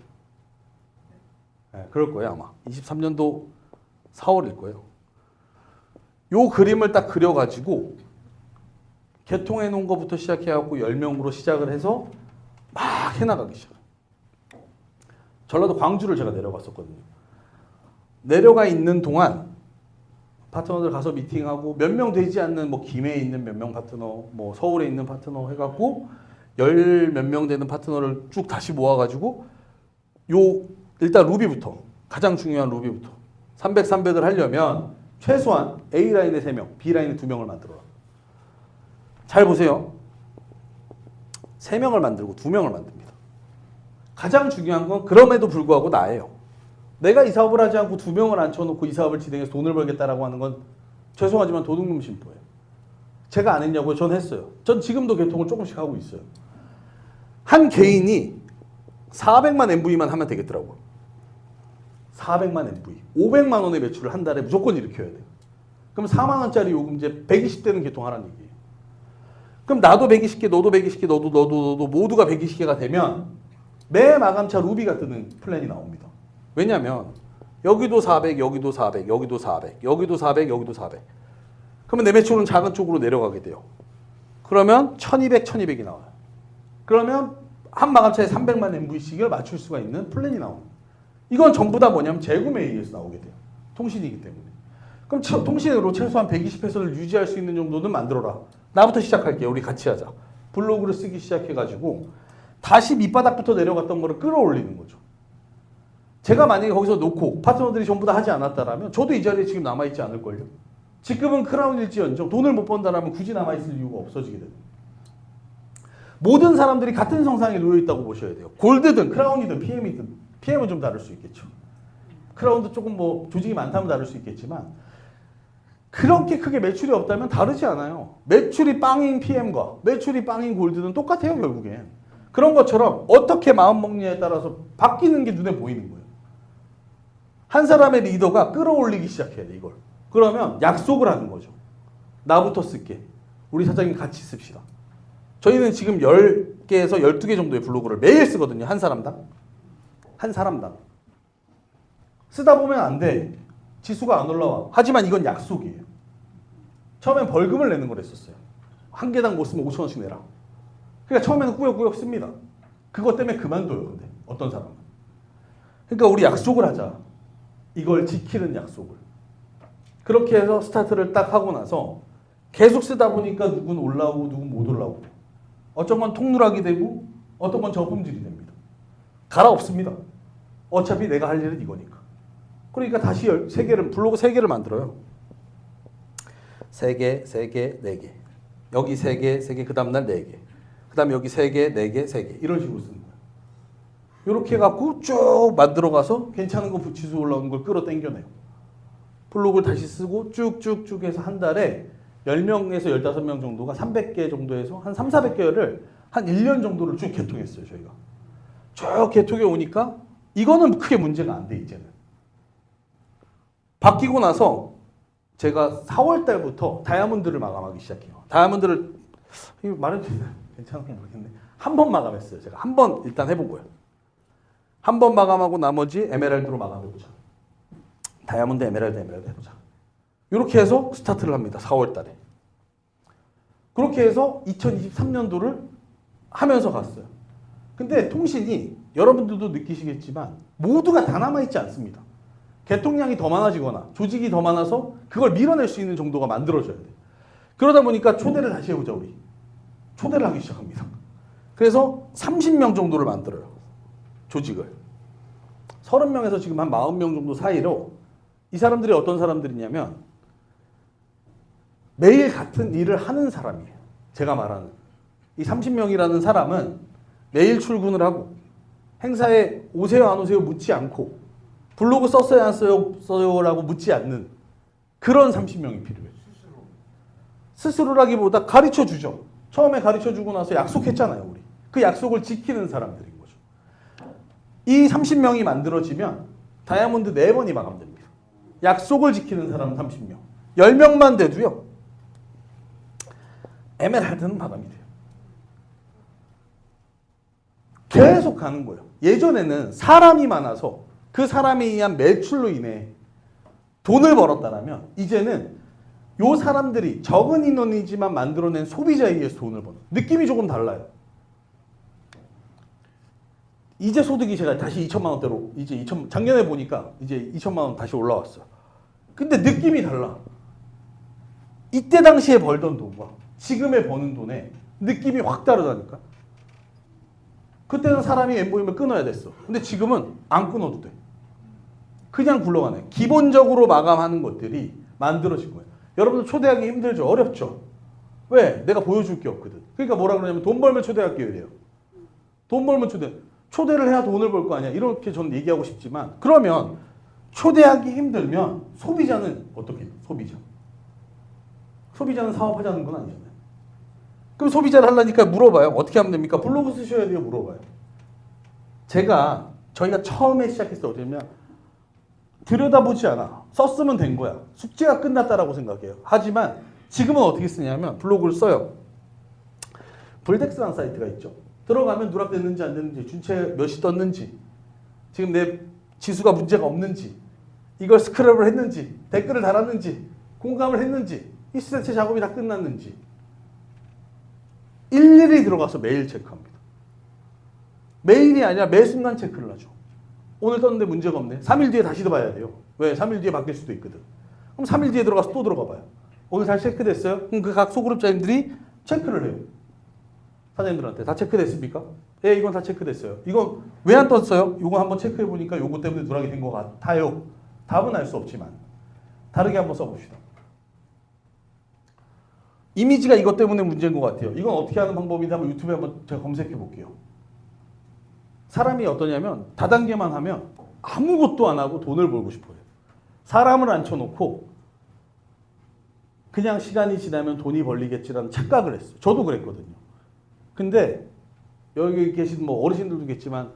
네, 그럴 거예요 아마. 23년도 4월일 거예요. 요 그림을 딱 그려가지고 개통해 놓은 것부터 시작해갖고 10명으로 시작을 해서 막 해나가기 시작해요. 전라도 광주를 제가 내려갔었거든요. 내려가 있는 동안 파트너들 가서 미팅하고 몇 명 되지 않는 뭐 김해에 있는 몇 명 파트너, 뭐 서울에 있는 파트너 해갖고 10 몇 명 되는 파트너를 쭉 다시 모아가지고 요 일단 루비부터 가장 중요한 루비부터 300을 하려면 최소한 A라인에 3명, B라인에 2명을 만들어라. 잘 보세요. 3명을 만들고 2명을 만듭니다. 가장 중요한 건 그럼에도 불구하고 나예요. 내가 이 사업을 하지 않고 2명을 앉혀놓고 이 사업을 진행해서 돈을 벌겠다라고 하는 건 죄송하지만 도둑놈 심보예요. 제가 안 했냐고요? 전 했어요. 전 지금도 개통을 조금씩 하고 있어요. 한 개인이 400만 MV만 하면 되겠더라고요. 400만 MV. 500만 원의 매출을 한 달에 무조건 일으켜야 돼요. 그럼 4만 원짜리 요금제 120대는 개통하라는 얘기예요. 그럼 나도 120개, 너도 120개, 너도 모두가 120개가 되면 매 마감차 루비가 뜨는 플랜이 나옵니다. 왜냐면 여기도 400, 여기도 400, 여기도 400, 여기도 400, 여기도 400. 그러면 내 매출은 작은 쪽으로 내려가게 돼요. 그러면 1200, 1200이 나와요. 그러면 한 마감차에 300만 MV씩을 맞출 수가 있는 플랜이 나옵니다. 이건 전부 다 뭐냐면 재구매에 의해서 나오게 돼요. 통신이기 때문에. 그럼 통신으로 최소한 120회선을 유지할 수 있는 정도는 만들어라. 나부터 시작할게요. 우리 같이 하자. 블로그를 쓰기 시작해가지고 다시 밑바닥부터 내려갔던 거를 끌어올리는 거죠. 제가 만약에 거기서 놓고 파트너들이 전부 다 하지 않았다라면 저도 이 자리에 지금 남아있지 않을걸요. 지금은 크라운일지언정 돈을 못 번다라면 굳이 남아있을 이유가 없어지게 됩니다. 모든 사람들이 같은 성상에 놓여있다고 보셔야 돼요. 골드든 크라운이든 PM이든 PM은 좀 다를 수 있겠죠. 크라운도 조금 뭐 조직이 많다면 다를 수 있겠지만 그렇게 크게 매출이 없다면 다르지 않아요. 매출이 빵인 PM과 매출이 빵인 골드는 똑같아요 결국엔. 그런 것처럼 어떻게 마음먹느냐에 따라서 바뀌는 게 눈에 보이는 거예요. 한 사람의 리더가 끌어올리기 시작해야 돼 이걸. 그러면 약속을 하는 거죠. 나부터 쓸게. 우리 사장님 같이 씁시다. 저희는 지금 10개에서 12개 정도의 블로그를 매일 쓰거든요. 한 사람당. 한 사람당. 쓰다 보면 안 돼. 지수가 안 올라와. 하지만 이건 약속이에요. 처음엔 벌금을 내는 걸 했었어요. 한 개당 못 쓰면 5,000원씩 내라. 그러니까 처음에는 꾸역꾸역 씁니다. 그것 때문에 그만둬요. 근데 어떤 사람은. 그러니까 우리 약속을 하자. 이걸 지키는 약속을. 그렇게 해서 스타트를 딱 하고 나서 계속 쓰다 보니까 누군 올라오고 누군 못 올라오고. 어떤 건 통누락이 되고 어떤 건 저품질이 됩니다. 갈아엎습니다. 어차피 내가 할 일은 이거니까. 그러니까 다시 3개를 블로그 3개를 만들어요. 3개, 3개, 4개. 여기 3개, 3개, 그 다음날 4개. 그 다음에 여기 3개, 4개, 3개. 이런 식으로 쓰는 거예요. 이렇게 해갖고 쭉 만들어 가서 괜찮은 거 지수 올라오는 걸 끌어 당겨내요. 블로그를 다시 쓰고 쭉쭉쭉 해서 한 달에 10명에서 15명 정도가 300개 정도에서 한 3, 400개를 한 1년 정도를 쭉 개통했어요, 저희가. 쭉 개통해 오니까 이거는 크게 문제가 안 돼, 이제는. 바뀌고 나서 제가 4월 달부터 다이아몬드를 마감하기 시작해요. 다이아몬드를, 이거 말해도 괜찮은지 모르겠네. 한 번 마감했어요. 제가 한 번 일단 해보고요. 한 번 마감하고 나머지 에메랄드로 마감해보자. 다이아몬드, 에메랄드 해보자. 이렇게 해서 스타트를 합니다. 4월 달에. 그렇게 해서 2023년도를 하면서 갔어요. 근데 통신이 여러분들도 느끼시겠지만 모두가 다 남아있지 않습니다. 개통량이 더 많아지거나 조직이 더 많아서 그걸 밀어낼 수 있는 정도가 만들어져야 돼요. 그러다 보니까 초대를 다시 해보자, 우리. 초대를 하기 시작합니다. 그래서 30명 정도를 만들어요. 조직을. 30명에서 지금 한 40명 정도 사이로 이 사람들이 어떤 사람들이냐면 매일 같은 일을 하는 사람이에요. 제가 말하는. 이 30명이라는 사람은 매일 출근을 하고 행사에 오세요 안 오세요 묻지 않고 블로그 썼어요 안 써요라고 묻지 않는 그런 30명이 필요해요. 스스로라기보다 가르쳐주죠. 처음에 가르쳐주고 나서 약속했잖아요, 우리. 그 약속을 지키는 사람들인 거죠. 이 30명이 만들어지면 다이아몬드 4번이 마감됩니다. 약속을 지키는 사람은 30명. 10명만 돼도요. 에메랄드는 마감이 돼요. 계속 가는 거예요. 예전에는 사람이 많아서 그 사람에 의한 매출로 인해 돈을 벌었다면 이제는 요 사람들이 적은 인원이지만 만들어낸 소비자에 의해서 돈을 버는 느낌이 조금 달라요. 이제 소득이 제가 다시 2천만 원대로 이제 작년에 보니까 이제 2천만 원 다시 올라왔어요. 근데 느낌이 달라. 이때 당시에 벌던 돈과 지금에 버는 돈에 느낌이 확 다르다니까. 그때는 사람이 엠보이면 끊어야 됐어. 근데 지금은 안 끊어도 돼. 그냥 굴러가네. 기본적으로 마감하는 것들이 만들어진 거예요. 여러분들 초대하기 힘들죠? 어렵죠? 왜? 내가 보여줄 게 없거든. 그러니까 뭐라 그러냐면 돈 벌면 초대할게요 이래요. 돈 벌면 초대를 해야 돈을 벌 거 아니야. 이렇게 저는 얘기하고 싶지만 그러면 초대하기 힘들면 소비자는 어떻게 해요? 소비자는 사업하자는 건 아니잖아요. 그럼 소비자를 하려니까 물어봐요. 어떻게 하면 됩니까? 블로그 쓰셔야 돼요. 물어봐요. 저희가 처음에 시작했을 때 어쩌면 들여다보지 않아. 썼으면 된 거야. 숙제가 끝났다라고 생각해요. 하지만 지금은 어떻게 쓰냐면 블로그를 써요. 블덱스라는 사이트가 있죠. 들어가면 누락됐는지 안 됐는지, 준체 몇이 떴는지, 지금 내 지수가 문제가 없는지, 이걸 스크랩을 했는지, 댓글을 달았는지, 공감을 했는지, 히스테체 작업이 다 끝났는지 일일이 들어가서 매일 체크합니다. 매일이 아니라 매 순간 체크를 하죠. 오늘 떴는데 문제가 없네. 3일 뒤에 다시 봐야 돼요. 왜? 3일 뒤에 바뀔 수도 있거든. 그럼 3일 뒤에 들어가서 또 들어가 봐요. 오늘 다시 체크됐어요? 그럼 그 각 소그룹자님들이 체크를 해요. 사장님들한테 다 체크됐습니까? 예, 이건 다 체크됐어요. 이건 왜 안 떴어요? 이거 한번 체크해 보니까 요거 때문에 누락이 된 것 같아요. 답은 알 수 없지만 다르게 한번 써봅시다. 이미지가 이것 때문에 문제인 것 같아요. 이건 어떻게 하는 방법인지 한번 유튜브에 한번 제가 검색해 볼게요. 사람이 어떠냐면 다단계만 하면 아무것도 안 하고 돈을 벌고 싶어요. 사람을 앉혀놓고 그냥 시간이 지나면 돈이 벌리겠지라는 착각을 했어요. 저도 그랬거든요. 근데 여기 계신 뭐 어르신들도 겠지만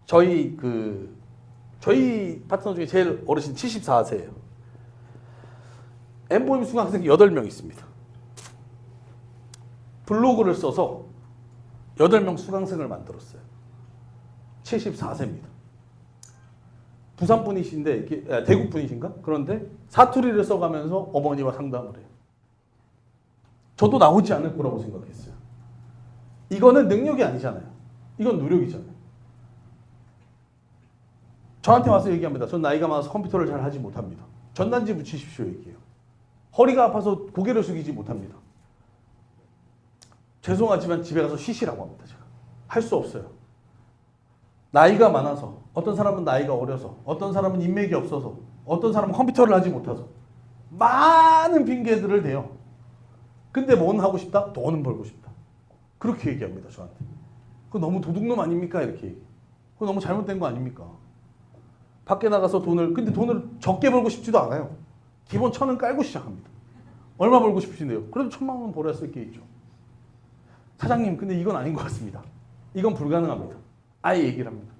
저희 파트너 중에 제일 어르신 74세예요. 엠보임 수강생이 8명 있습니다. 블로그를 써서 8명 수강생을 만들었어요. 74세입니다. 부산 분이신데, 대구 분이신가? 그런데 사투리를 써가면서 어머니와 상담을 해요. 저도 나오지 않을 거라고 생각했어요. 이거는 능력이 아니잖아요. 이건 노력이잖아요. 저한테 와서 얘기합니다. 전 나이가 많아서 컴퓨터를 잘 하지 못합니다. 전단지 붙이십시오 얘기해요. 허리가 아파서 고개를 숙이지 못합니다. 죄송하지만 집에 가서 쉬시라고 합니다. 제가. 할 수 없어요. 나이가 많아서, 어떤 사람은 나이가 어려서, 어떤 사람은 인맥이 없어서, 어떤 사람은 컴퓨터를 하지 못해서 많은 핑계들을 대요. 근데 뭔 하고 싶다? 돈은 벌고 싶다. 그렇게 얘기합니다. 저한테. 그거 너무 도둑놈 아닙니까? 이렇게 얘기해. 그거 너무 잘못된 거 아닙니까? 밖에 나가서 근데 돈을 적게 벌고 싶지도 않아요. 기본 1,000원 깔고 시작합니다. 얼마 벌고 싶으신데요? 그래도 1,000만 원 벌어야 쓸 게 있죠. 사장님, 근데 이건 아닌 것 같습니다. 이건 불가능합니다. 아예 얘기를 합니다.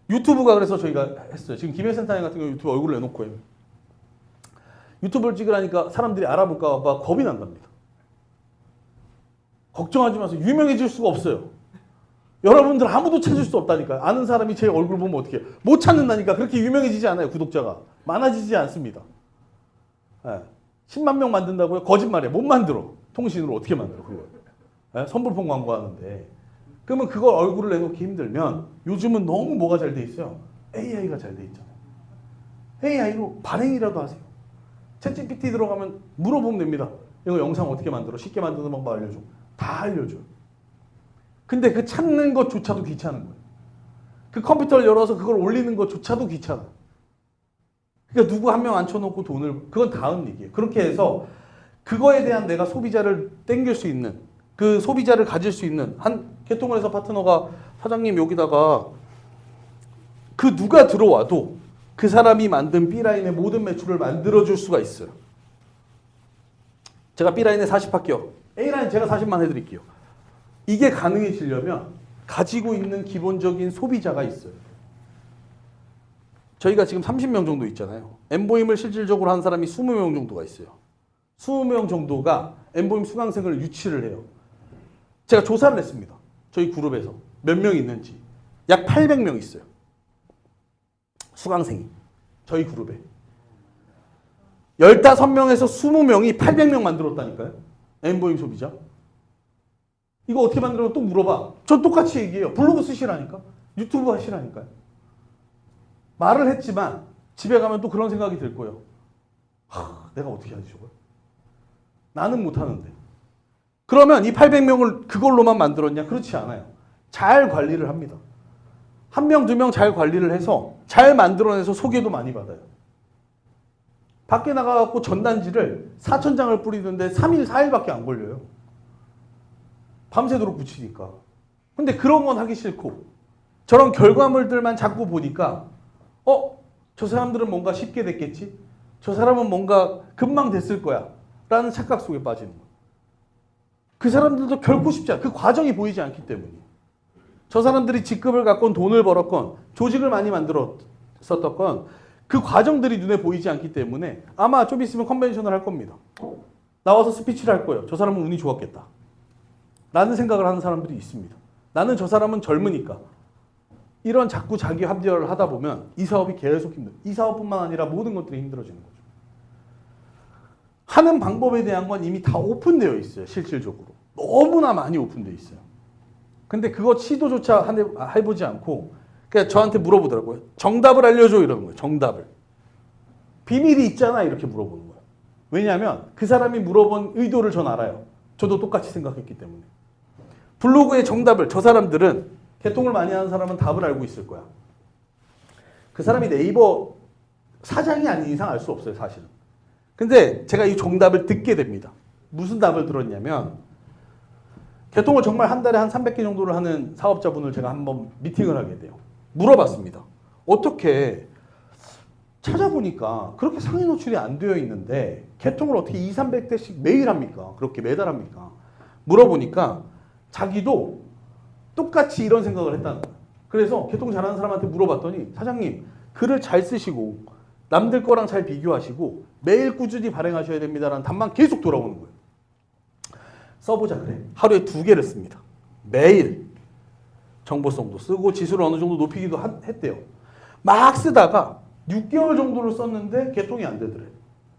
유튜브가 그래서 저희가 했어요. 지금 김해센터장 같은 경우 유튜브 얼굴을 내놓고 해요. 유튜브를 찍으라니까 사람들이 알아볼까 봐 겁이 난답니다. 걱정하지 마세요. 유명해질 수가 없어요. 여러분들 아무도 찾을 수 없다니까요. 아는 사람이 제 얼굴 보면 어떻게 해요? 못 찾는다니까. 그렇게 유명해지지 않아요. 구독자가. 많아지지 않습니다. 네. 10만 명 만든다고요? 거짓말이에요. 못 만들어. 통신으로 어떻게 만들어 그걸. 네? 선불폰 광고하는데. 그러면 그걸 얼굴을 내놓기 힘들면 요즘은 너무 뭐가 잘 돼 있어요? AI가 잘 돼 있잖아요. AI로 발행이라도 하세요. 챗GPT 들어가면 물어보면 됩니다. 이거 영상 어떻게 만들어? 쉽게 만드는 방법 알려줘. 다 알려줘요. 근데 그 찾는 것조차도 귀찮은 거예요. 그 컴퓨터를 열어서 그걸 올리는 것조차도 귀찮아요. 그러니까 누구 한 명 앉혀놓고 그건 다음 얘기예요. 그렇게 해서 그거에 대한 내가 소비자를 땡길 수 있는, 그 소비자를 가질 수 있는 개통을 해서 파트너가 사장님 여기다가 그 누가 들어와도 그 사람이 만든 B라인의 모든 매출을 만들어줄 수가 있어요. 제가 B라인에 40 할게요. A라인 제가 40만 해드릴게요. 이게 가능해지려면 가지고 있는 기본적인 소비자가 있어요. 저희가 지금 30명 정도 있잖아요. 엠보임을 실질적으로 한 사람이 20명 정도가 있어요. 20명 정도가 엠보임 수강생을 유치를 해요. 제가 조사를 했습니다. 저희 그룹에서 몇 명 있는지. 약 800명 있어요. 수강생이. 저희 그룹에. 15명에서 20명이 800명 만들었다니까요. 엠보임 소비자. 이거 어떻게 만들어? 또 물어봐. 전 똑같이 얘기해요. 블로그 쓰시라니까. 유튜브 하시라니까요. 말을 했지만 집에 가면 또 그런 생각이 들 거예요. 내가 어떻게 하지 저걸? 나는 못하는데. 그러면 이 800명을 그걸로만 만들었냐? 그렇지 않아요. 잘 관리를 합니다. 1명, 2명 잘 관리를 해서 잘 만들어내서 소개도 많이 받아요. 밖에 나가갖고 전단지를 4,000장을 뿌리는데 3일, 4일밖에 안 걸려요. 밤새도록 붙이니까. 근데 그런 건 하기 싫고 저런 결과물들만 자꾸 보니까 저 사람들은 뭔가 쉽게 됐겠지? 저 사람은 뭔가 금방 됐을 거야. 라는 착각 속에 빠지는 거예요. 그 사람들도 결코 쉽지 않아요. 그 과정이 보이지 않기 때문이에요. 저 사람들이 직급을 갖건 돈을 벌었건 조직을 많이 만들었었던 그 과정들이 눈에 보이지 않기 때문에 아마 좀 있으면 컨벤션을 할 겁니다. 나와서 스피치를 할 거예요. 저 사람은 운이 좋았겠다. 라는 생각을 하는 사람들이 있습니다. 나는 저 사람은 젊으니까. 이런 자꾸 자기 합리화를 하다 보면 이 사업이 계속 힘들어요. 이 사업뿐만 아니라 모든 것들이 힘들어지는 거죠. 하는 방법에 대한 건 이미 다 오픈되어 있어요. 실질적으로. 너무나 많이 오픈되어 있어요. 근데 그거 시도조차 해보지 않고 그냥 저한테 물어보더라고요. 정답을 알려줘 이러는 거예요. 정답을. 비밀이 있잖아 이렇게 물어보는 거예요. 왜냐하면 그 사람이 물어본 의도를 전 알아요. 저도 똑같이 생각했기 때문에. 블로그의 정답을 저 사람들은 개통을 많이 하는 사람은 답을 알고 있을 거야. 그 사람이 네이버 사장이 아닌 이상 알 수 없어요. 사실은. 근데 제가 이 정답을 듣게 됩니다. 무슨 답을 들었냐면 개통을 정말 한 달에 한 300개 정도를 하는 사업자분을 제가 한번 미팅을 하게 돼요. 물어봤습니다. 어떻게 찾아보니까 그렇게 상위 노출이 안 되어 있는데 개통을 어떻게 200~300대씩 매일 합니까? 그렇게 매달 합니까? 물어보니까 자기도 똑같이 이런 생각을 했다는 거예요. 그래서 개통 잘하는 사람한테 물어봤더니 사장님 글을 잘 쓰시고 남들 거랑 잘 비교하시고 매일 꾸준히 발행하셔야 됩니다라는 답만 계속 돌아오는 거예요. 써보자 그래. 하루에 2개를 씁니다. 매일. 정보성도 쓰고 지수를 어느 정도 높이기도 했대요. 막 쓰다가 6개월 정도를 썼는데 개통이 안 되더래.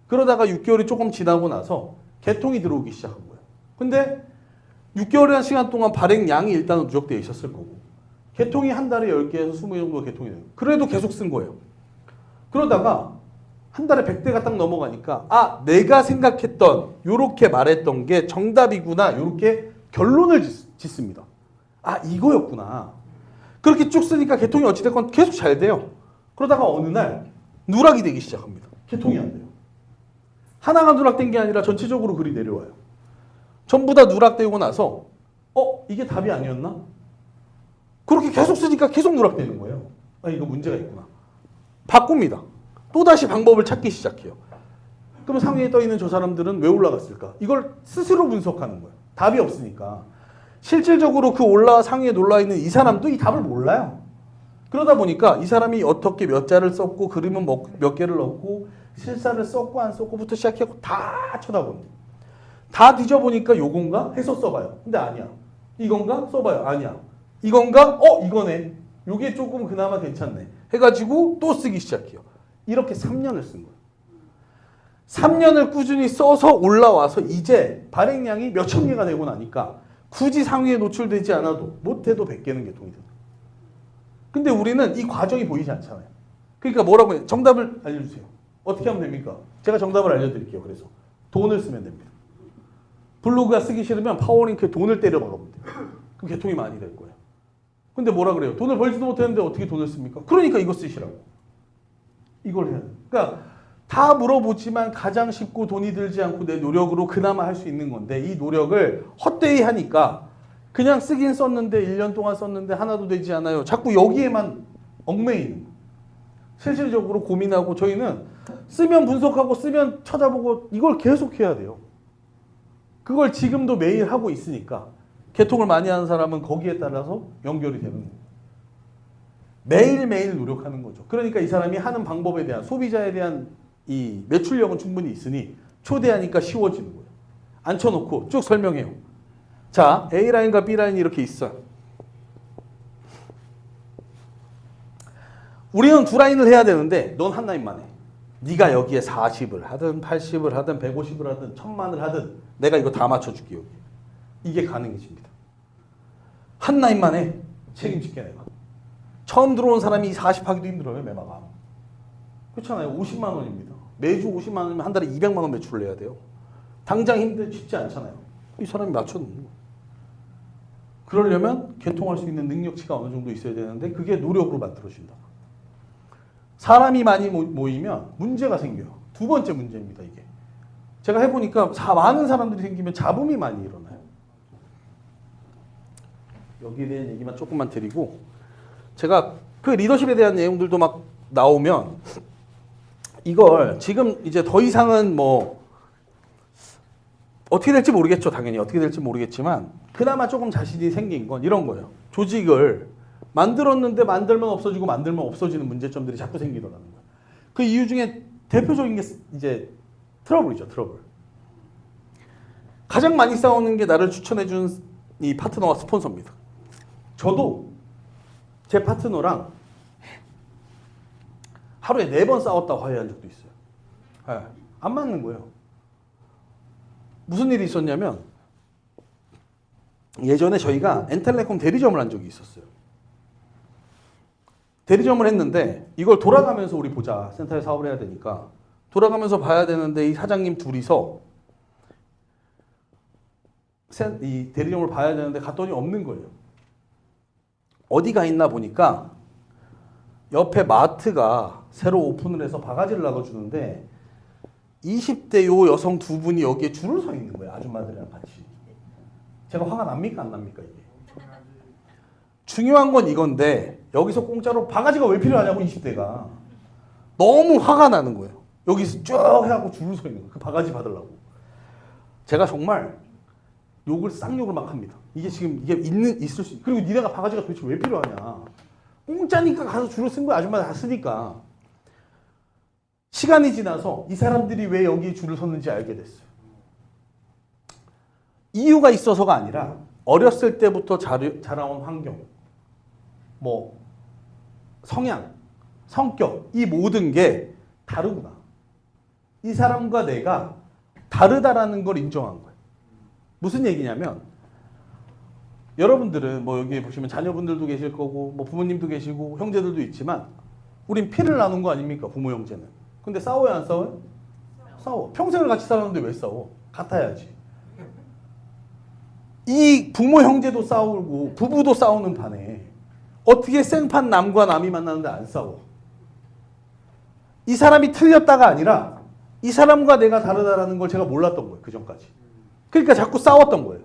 그러다가 6개월이 조금 지나고 나서 개통이 들어오기 시작한 거예요. 근데 6개월이라는 시간 동안 발행량이 일단은 누적되어 있었을 거고 개통이 한 달에 10개에서 20개 정도가 개통이 돼요. 그래도 계속 쓴 거예요. 그러다가 한 달에 100대가 딱 넘어가니까 내가 생각했던 요렇게 말했던 게 정답이구나 요렇게 결론을 짓습니다. 아, 이거였구나. 그렇게 쭉 쓰니까 개통이 어찌됐건 계속 잘 돼요. 그러다가 어느 날 누락이 되기 시작합니다. 개통이 안 돼요. 하나가 누락된 게 아니라 전체적으로 글이 내려와요. 전부 다 누락되고 나서 이게 답이 아니었나? 그렇게 계속 쓰니까 계속 누락되는 거예요. 아, 이거 문제가 있구나. 바꿉니다. 또다시 방법을 찾기 시작해요. 그럼 상위에 떠있는 저 사람들은 왜 올라갔을까? 이걸 스스로 분석하는 거예요. 답이 없으니까. 실질적으로 그 상위에 올라있는 이 사람도 이 답을 몰라요. 그러다 보니까 이 사람이 어떻게 몇 자를 썼고 그림은 몇 개를 넣고 실사를 썼고 안 썼고부터 시작해서 다 쳐다봅니다. 다 뒤져보니까 요건가? 해서 써봐요. 근데 아니야. 이건가? 써봐요. 아니야. 이건가? 이거네. 요게 조금 그나마 괜찮네. 해가지고 또 쓰기 시작해요. 이렇게 3년을 쓴 거예요. 3년을 꾸준히 써서 올라와서 이제 발행량이 몇천 개가 되고 나니까 굳이 상위에 노출되지 않아도 못해도 100개는 개통이 됩니다. 근데 우리는 이 과정이 보이지 않잖아요. 그러니까 뭐라고 해요? 정답을 알려주세요. 어떻게 하면 됩니까? 제가 정답을 알려드릴게요. 그래서 돈을 쓰면 됩니다. 블로그가 쓰기 싫으면 파워링크에 돈을 때려 박으면 돼요. 그럼 개통이 많이 될 거예요. 근데 뭐라 그래요? 돈을 벌지도 못했는데 어떻게 돈을 씁니까? 그러니까 이거 쓰시라고. 이걸 해야 돼요. 그러니까 다 물어보지만 가장 쉽고 돈이 들지 않고 내 노력으로 그나마 할 수 있는 건데 이 노력을 헛되이 하니까 그냥 쓰긴 썼는데 1년 동안 썼는데 하나도 되지 않아요. 자꾸 여기에만 얽매이는 거예요. 실질적으로 고민하고 저희는 쓰면 분석하고 쓰면 찾아보고 이걸 계속 해야 돼요. 그걸 지금도 매일 하고 있으니까 개통을 많이 하는 사람은 거기에 따라서 연결이 되는 거예요. 매일매일 노력하는 거죠. 그러니까 이 사람이 하는 방법에 대한 소비자에 대한 이 매출력은 충분히 있으니 초대하니까 쉬워지는 거예요. 앉혀놓고 쭉 설명해요. 자, A라인과 B라인이 이렇게 있어. 우리는 두 라인을 해야 되는데 넌 한 라인만 해. 네가 여기에 40을 하든 80을 하든 150을 하든 1000만을 하든 내가 이거 다 맞춰줄게 여기. 이게 가능해집니다. 한 라인만 해. 책임질게 내가. 처음 들어온 사람이 40 하기도 힘들어요. 매마가. 그렇잖아요. 50만 원입니다. 매주 50만 원이면 한 달에 200만 원 매출을 해야 돼요. 당장 쉽지 않잖아요. 이 사람이 맞춰놓는 거예요. 그러려면 개통할 수 있는 능력치가 어느 정도 있어야 되는데 그게 노력으로 만들어진다. 사람이 많이 모이면 문제가 생겨요. 두 번째 문제입니다. 이게. 제가 해보니까 많은 사람들이 생기면 잡음이 많이 일어나요. 여기에 대한 얘기만 조금만 드리고 제가 그 리더십에 대한 내용들도 막 나오면 이걸 지금 이제 더 이상은 뭐 어떻게 될지 모르겠죠. 당연히 어떻게 될지 모르겠지만 그나마 조금 자신이 생긴 건 이런 거예요. 조직을 만들었는데 만들면 없어지고 만들면 없어지는 문제점들이 자꾸 생기더라는 거예요. 그 이유 중에 대표적인 게 이제 트러블이죠. 트러블. 가장 많이 싸우는 게 나를 추천해준 이 파트너와 스폰서입니다. 저도 제 파트너랑 하루에 4번 싸웠다고 화해한 적도 있어요. 네. 안 맞는 거예요. 무슨 일이 있었냐면 예전에 저희가 엔텔레콤 대리점을 한 적이 있었어요. 대리점을 했는데 이걸 돌아가면서 우리 보자. 센터에 사업을 해야 되니까 돌아가면서 봐야 되는데 이 사장님 둘이서 이 대리점을 봐야 되는데 갔더니 없는 거예요. 어디가 있나 보니까 옆에 마트가 새로 오픈을 해서 바가지를 나눠주는데 20대 요 여성 두 분이 여기에 줄을 서 있는 거예요. 아줌마들이랑 같이. 제가 화가 납니까 안 납니까 이게? 중요한 건 이건데 여기서 공짜로 바가지가 왜 필요하냐고 20대가. 너무 화가 나는 거예요. 여기서 쭉 해갖고 줄을 서 있는 거예요. 그 바가지 받으려고. 제가 정말 쌍욕을 막 합니다. 이게 지금 있을 수 그리고 니네가 바가지가 도대체 왜 필요하냐. 공짜니까 가서 줄을 쓴 거야. 아줌마 다 쓰니까. 시간이 지나서 이 사람들이 왜 여기 줄을 섰는지 알게 됐어요. 이유가 있어서가 아니라 어렸을 때부터 자라온 환경, 뭐 성향, 성격 이 모든 게 다르구나. 이 사람과 내가 다르다라는 걸 인정한 거예요. 무슨 얘기냐면 여러분들은 뭐 여기 보시면 자녀분들도 계실 거고 뭐 부모님도 계시고 형제들도 있지만 우린 피를 나눈 거 아닙니까? 부모 형제는. 근데 싸워요 안 싸워요? 싸워. 평생을 같이 살았는데 왜 싸워? 같아야지. 이 부모 형제도 싸우고 부부도 싸우는 반에 어떻게 생판 남과 남이 만나는데 안 싸워? 이 사람이 틀렸다가 아니라 이 사람과 내가 다르다라는 걸 제가 몰랐던 거예요. 그 전까지. 그러니까 자꾸 싸웠던 거예요.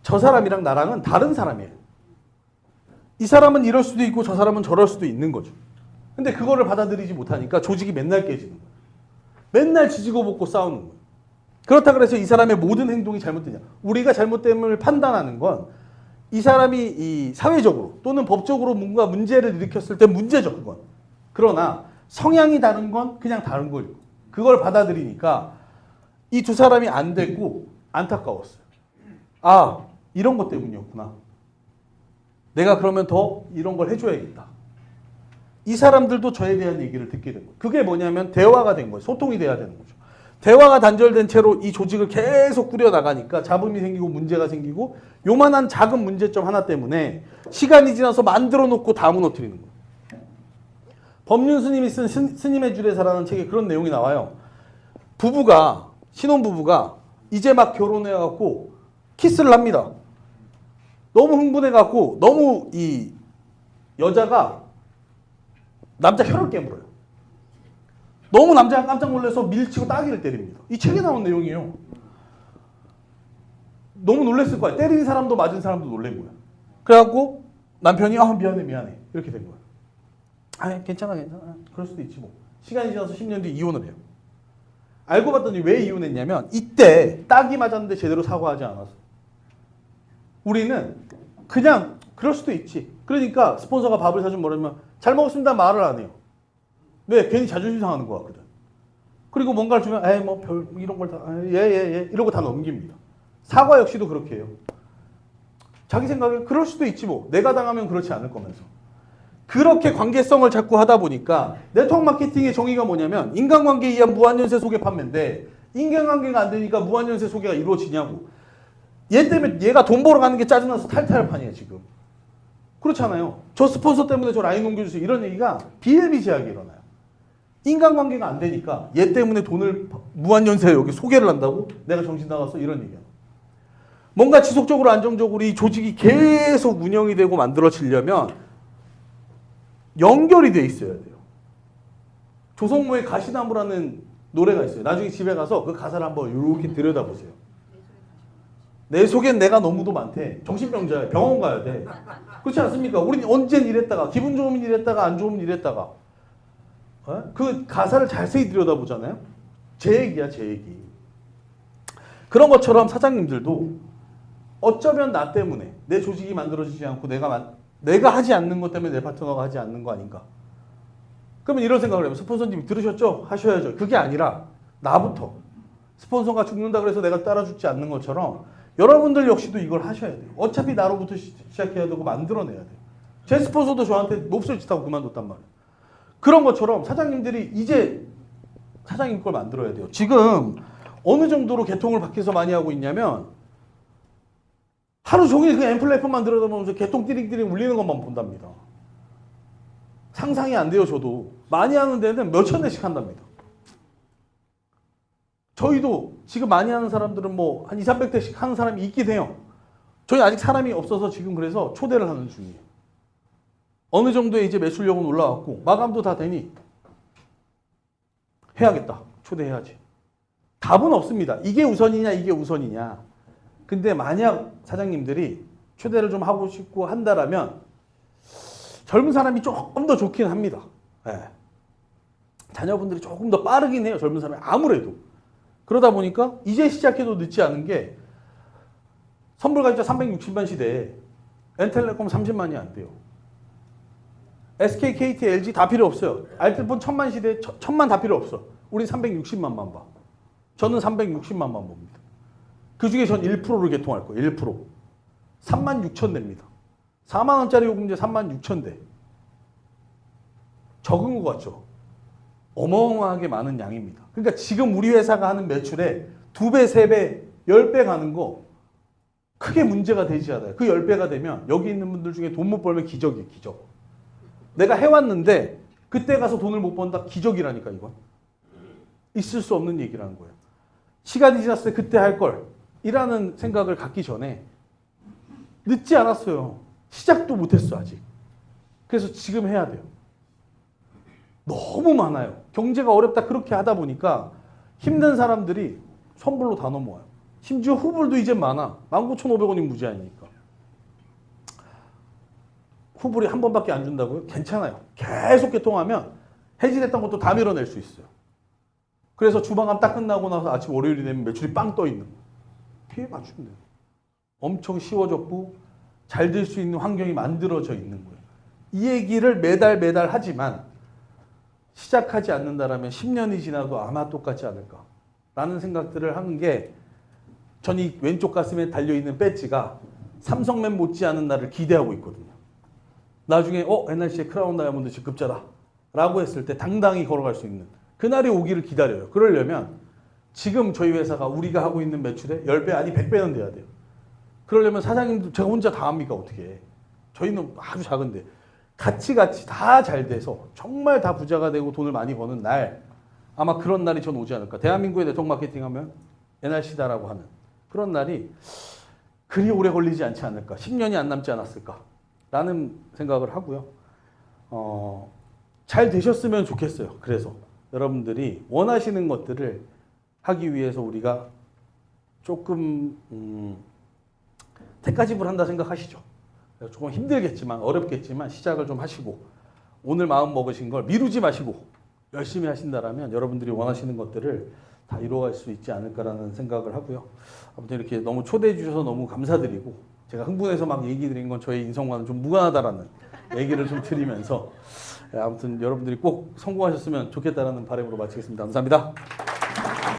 저 사람이랑 나랑은 다른 사람이에요. 이 사람은 이럴 수도 있고 저 사람은 저럴 수도 있는 거죠. 근데 그거를 받아들이지 못하니까 조직이 맨날 깨지는 거예요. 맨날 지지고 볶고 싸우는 거예요. 그렇다 그래서 이 사람의 모든 행동이 잘못되냐. 우리가 잘못됨을 판단하는 건 이 사람이 이 사회적으로 또는 법적으로 뭔가 문제를 일으켰을 때 문제죠. 그건. 그러나 성향이 다른 건 그냥 다른 거예요. 그걸 받아들이니까 이 두 사람이 안 됐고 안타까웠어요. 아, 이런 것 때문이었구나. 내가 그러면 더 이런 걸 해줘야겠다. 이 사람들도 저에 대한 얘기를 듣게 된 거예요. 그게 뭐냐면 대화가 된 거예요. 소통이 돼야 되는 거죠. 대화가 단절된 채로 이 조직을 계속 꾸려나가니까 잡음이 생기고 문제가 생기고 요만한 작은 문제점 하나 때문에 시간이 지나서 만들어 놓고 다 무너뜨리는 거예요. 법륜 스님이 쓴 스님의 주례사라는 책에 그런 내용이 나와요. 부부가, 신혼부부가 이제 막 결혼해갖고 키스를 합니다. 너무 흥분해갖고 너무 이 여자가 남자 혀를 깨물어요. 너무 남자가 깜짝 놀라서 밀치고 따귀를 때립니다. 이 책에 나온 내용이에요. 너무 놀랬을 거야. 때린 사람도 맞은 사람도 놀란 거야. 그래갖고 남편이 미안해 이렇게 된 거야. 아, 괜찮아 그럴 수도 있지 뭐. 시간이 지나서 10년 뒤에 이혼을 해요. 알고 봤더니 왜 이혼했냐면 이때 따귀 맞았는데 제대로 사과하지 않아서. 우리는 그냥 그럴 수도 있지. 그러니까 스폰서가 밥을 사주면 뭐라면 잘 먹었습니다 말을 안 해요. 왜? 괜히 자존심 상하는 것 같거든. 그리고 뭔가를 주면 에이 뭐 별 이런 걸 다 예 이러고 다 넘깁니다. 사과 역시도 그렇게 해요. 자기 생각에 그럴 수도 있지 뭐. 내가 당하면 그렇지 않을 거면서. 그렇게 관계성을 자꾸 하다 보니까 네트워크 마케팅의 정의가 뭐냐면 인간관계에 의한 무한연쇄 소개 판매인데 인간관계가 안 되니까 무한연쇄 소개가 이루어지냐고. 얘 때문에 얘가 돈 벌어 가는 게 짜증나서 탈탈 판이에요 지금. 그렇잖아요. 저 스폰서 때문에 저 라인 옮겨주세요. 이런 얘기가 비일비재하게 일어나요. 인간관계가 안 되니까 얘 때문에 돈을 무한연쇄 여기 소개를 한다고? 내가 정신 나갔어? 이런 얘기야. 뭔가 지속적으로 안정적으로 이 조직이 계속 운영이 되고 만들어지려면 연결이 돼 있어야 돼요. 조성모의 가시나무라는 노래가 있어요. 나중에 집에 가서 그 가사를 한번 이렇게 들여다보세요. 내 속엔 내가 너무도 많대. 정신병자야. 병원 가야 돼. 그렇지 않습니까? 우린 언젠 이랬다가 기분 좋으면 이랬다가 안 좋으면 이랬다가 그 가사를 자세히 들여다보잖아요. 제 얘기야 제 얘기. 그런 것처럼 사장님들도 어쩌면 나 때문에 내 조직이 만들어지지 않고 내가 하지 않는 것 때문에 내 파트너가 하지 않는 거 아닌가. 그러면 이런 생각을 해요. 스폰서님이 들으셨죠? 하셔야죠. 그게 아니라 나부터. 스폰서가 죽는다 그래서 내가 따라 죽지 않는 것처럼 여러분들 역시도 이걸 하셔야 돼요. 어차피 나로부터 시작해야 되고 만들어내야 돼요. 제 스폰서도 저한테 몹쓸 짓 하고 그만뒀단 말이에요. 그런 것처럼 사장님들이 이제 사장님 걸 만들어야 돼요. 지금 어느 정도로 개통을 밖에서 많이 하고 있냐면 하루 종일 그 앰플레이폰만 들여다보면서 개통 띠링띠링 울리는 것만 본답니다. 상상이 안 돼요. 저도 많이 하는 데는 몇천 대씩 한답니다. 저희도 지금 많이 하는 사람들은 뭐 한 200~300대씩 하는 사람이 있긴 해요. 저희 아직 사람이 없어서 지금 그래서 초대를 하는 중이에요. 어느 정도의 이제 매출력은 올라왔고 마감도 다 되니 해야겠다. 초대해야지. 답은 없습니다. 이게 우선이냐 이게 우선이냐. 근데 만약 사장님들이 초대를 좀 하고 싶고 한다라면 젊은 사람이 조금 더 좋긴 합니다. 네. 자녀분들이 조금 더 빠르긴 해요. 젊은 사람이 아무래도. 그러다 보니까 이제 시작해도 늦지 않은 게 선불가입자 360만 시대에 엔텔레콤 30만이 안 돼요. SK, KT, LG 다 필요 없어요. 알뜰폰 1000만 시대에 1000만 다 필요 없어. 우리 360만만 봐. 저는 360만만 봅니다. 그 중에 전 1%를 개통할 거예요. 1%. 36,000대입니다. 4만 원짜리 요금제 36,000대. 적은 것 같죠? 어마어마하게 많은 양입니다. 그러니까 지금 우리 회사가 하는 매출에 2배, 3배, 10배 가는 거 크게 문제가 되지 않아요. 그 10배가 되면 여기 있는 분들 중에 돈 못 벌면 기적이에요. 기적. 내가 해왔는데 그때 가서 돈을 못 번다? 기적이라니까 이건. 있을 수 없는 얘기라는 거예요. 시간이 지났을 때 그때 할 걸 이라는 생각을 갖기 전에 늦지 않았어요. 시작도 못했어 아직. 그래서 지금 해야 돼요. 너무 많아요. 경제가 어렵다 그렇게 하다 보니까 힘든 사람들이 선불로 다 넘어와요. 심지어 후불도 이제 많아. 19,500원이 무제한이니까. 후불이 한 번밖에 안 준다고요? 괜찮아요. 계속 개통하면 해지됐던 것도 다 밀어낼 수 있어요. 그래서 주방암 딱 끝나고 나서 아침 월요일이 되면 매출이 빵 떠 있는 거예요. 피해 맞추면 돼요. 엄청 쉬워졌고 잘 될 수 있는 환경이 만들어져 있는 거예요. 이 얘기를 매달 하지만 시작하지 않는다라면 10년이 지나도 아마 똑같지 않을까 라는 생각들을 하는 게 전 이 왼쪽 가슴에 달려있는 배지가 삼성맨 못지않은 날을 기대하고 있거든요. 나중에 NRC의 크라운 다이아몬드 직급자다 라고 했을 때 당당히 걸어갈 수 있는 그날이 오기를 기다려요. 그러려면 지금 저희 회사가 우리가 하고 있는 매출의 10배 아니 100배는 돼야 돼요. 그러려면 사장님도 제가 혼자 다 합니까 어떻게 해. 저희는 아주 작은데 같이 다 잘 돼서 정말 다 부자가 되고 돈을 많이 버는 날 아마 그런 날이 전 오지 않을까. 대한민국의 네트워크 마케팅 하면 NRC다라고 하는 그런 날이 그리 오래 걸리지 않지 않을까. 10년이 안 남지 않았을까 라는 생각을 하고요. 잘 되셨으면 좋겠어요. 그래서 여러분들이 원하시는 것들을 하기 위해서 우리가 조금 대가집을 한다 생각하시죠. 조금 힘들겠지만 어렵겠지만 시작을 좀 하시고 오늘 마음 먹으신 걸 미루지 마시고 열심히 하신다라면 여러분들이 원하시는 것들을 다 이루어갈 수 있지 않을까라는 생각을 하고요. 아무튼 이렇게 너무 초대해 주셔서 너무 감사드리고 제가 흥분해서 막 얘기 드린 건 저의 인성과는 좀 무관하다라는 얘기를 좀 드리면서 아무튼 여러분들이 꼭 성공하셨으면 좋겠다라는 바람으로 마치겠습니다. 감사합니다.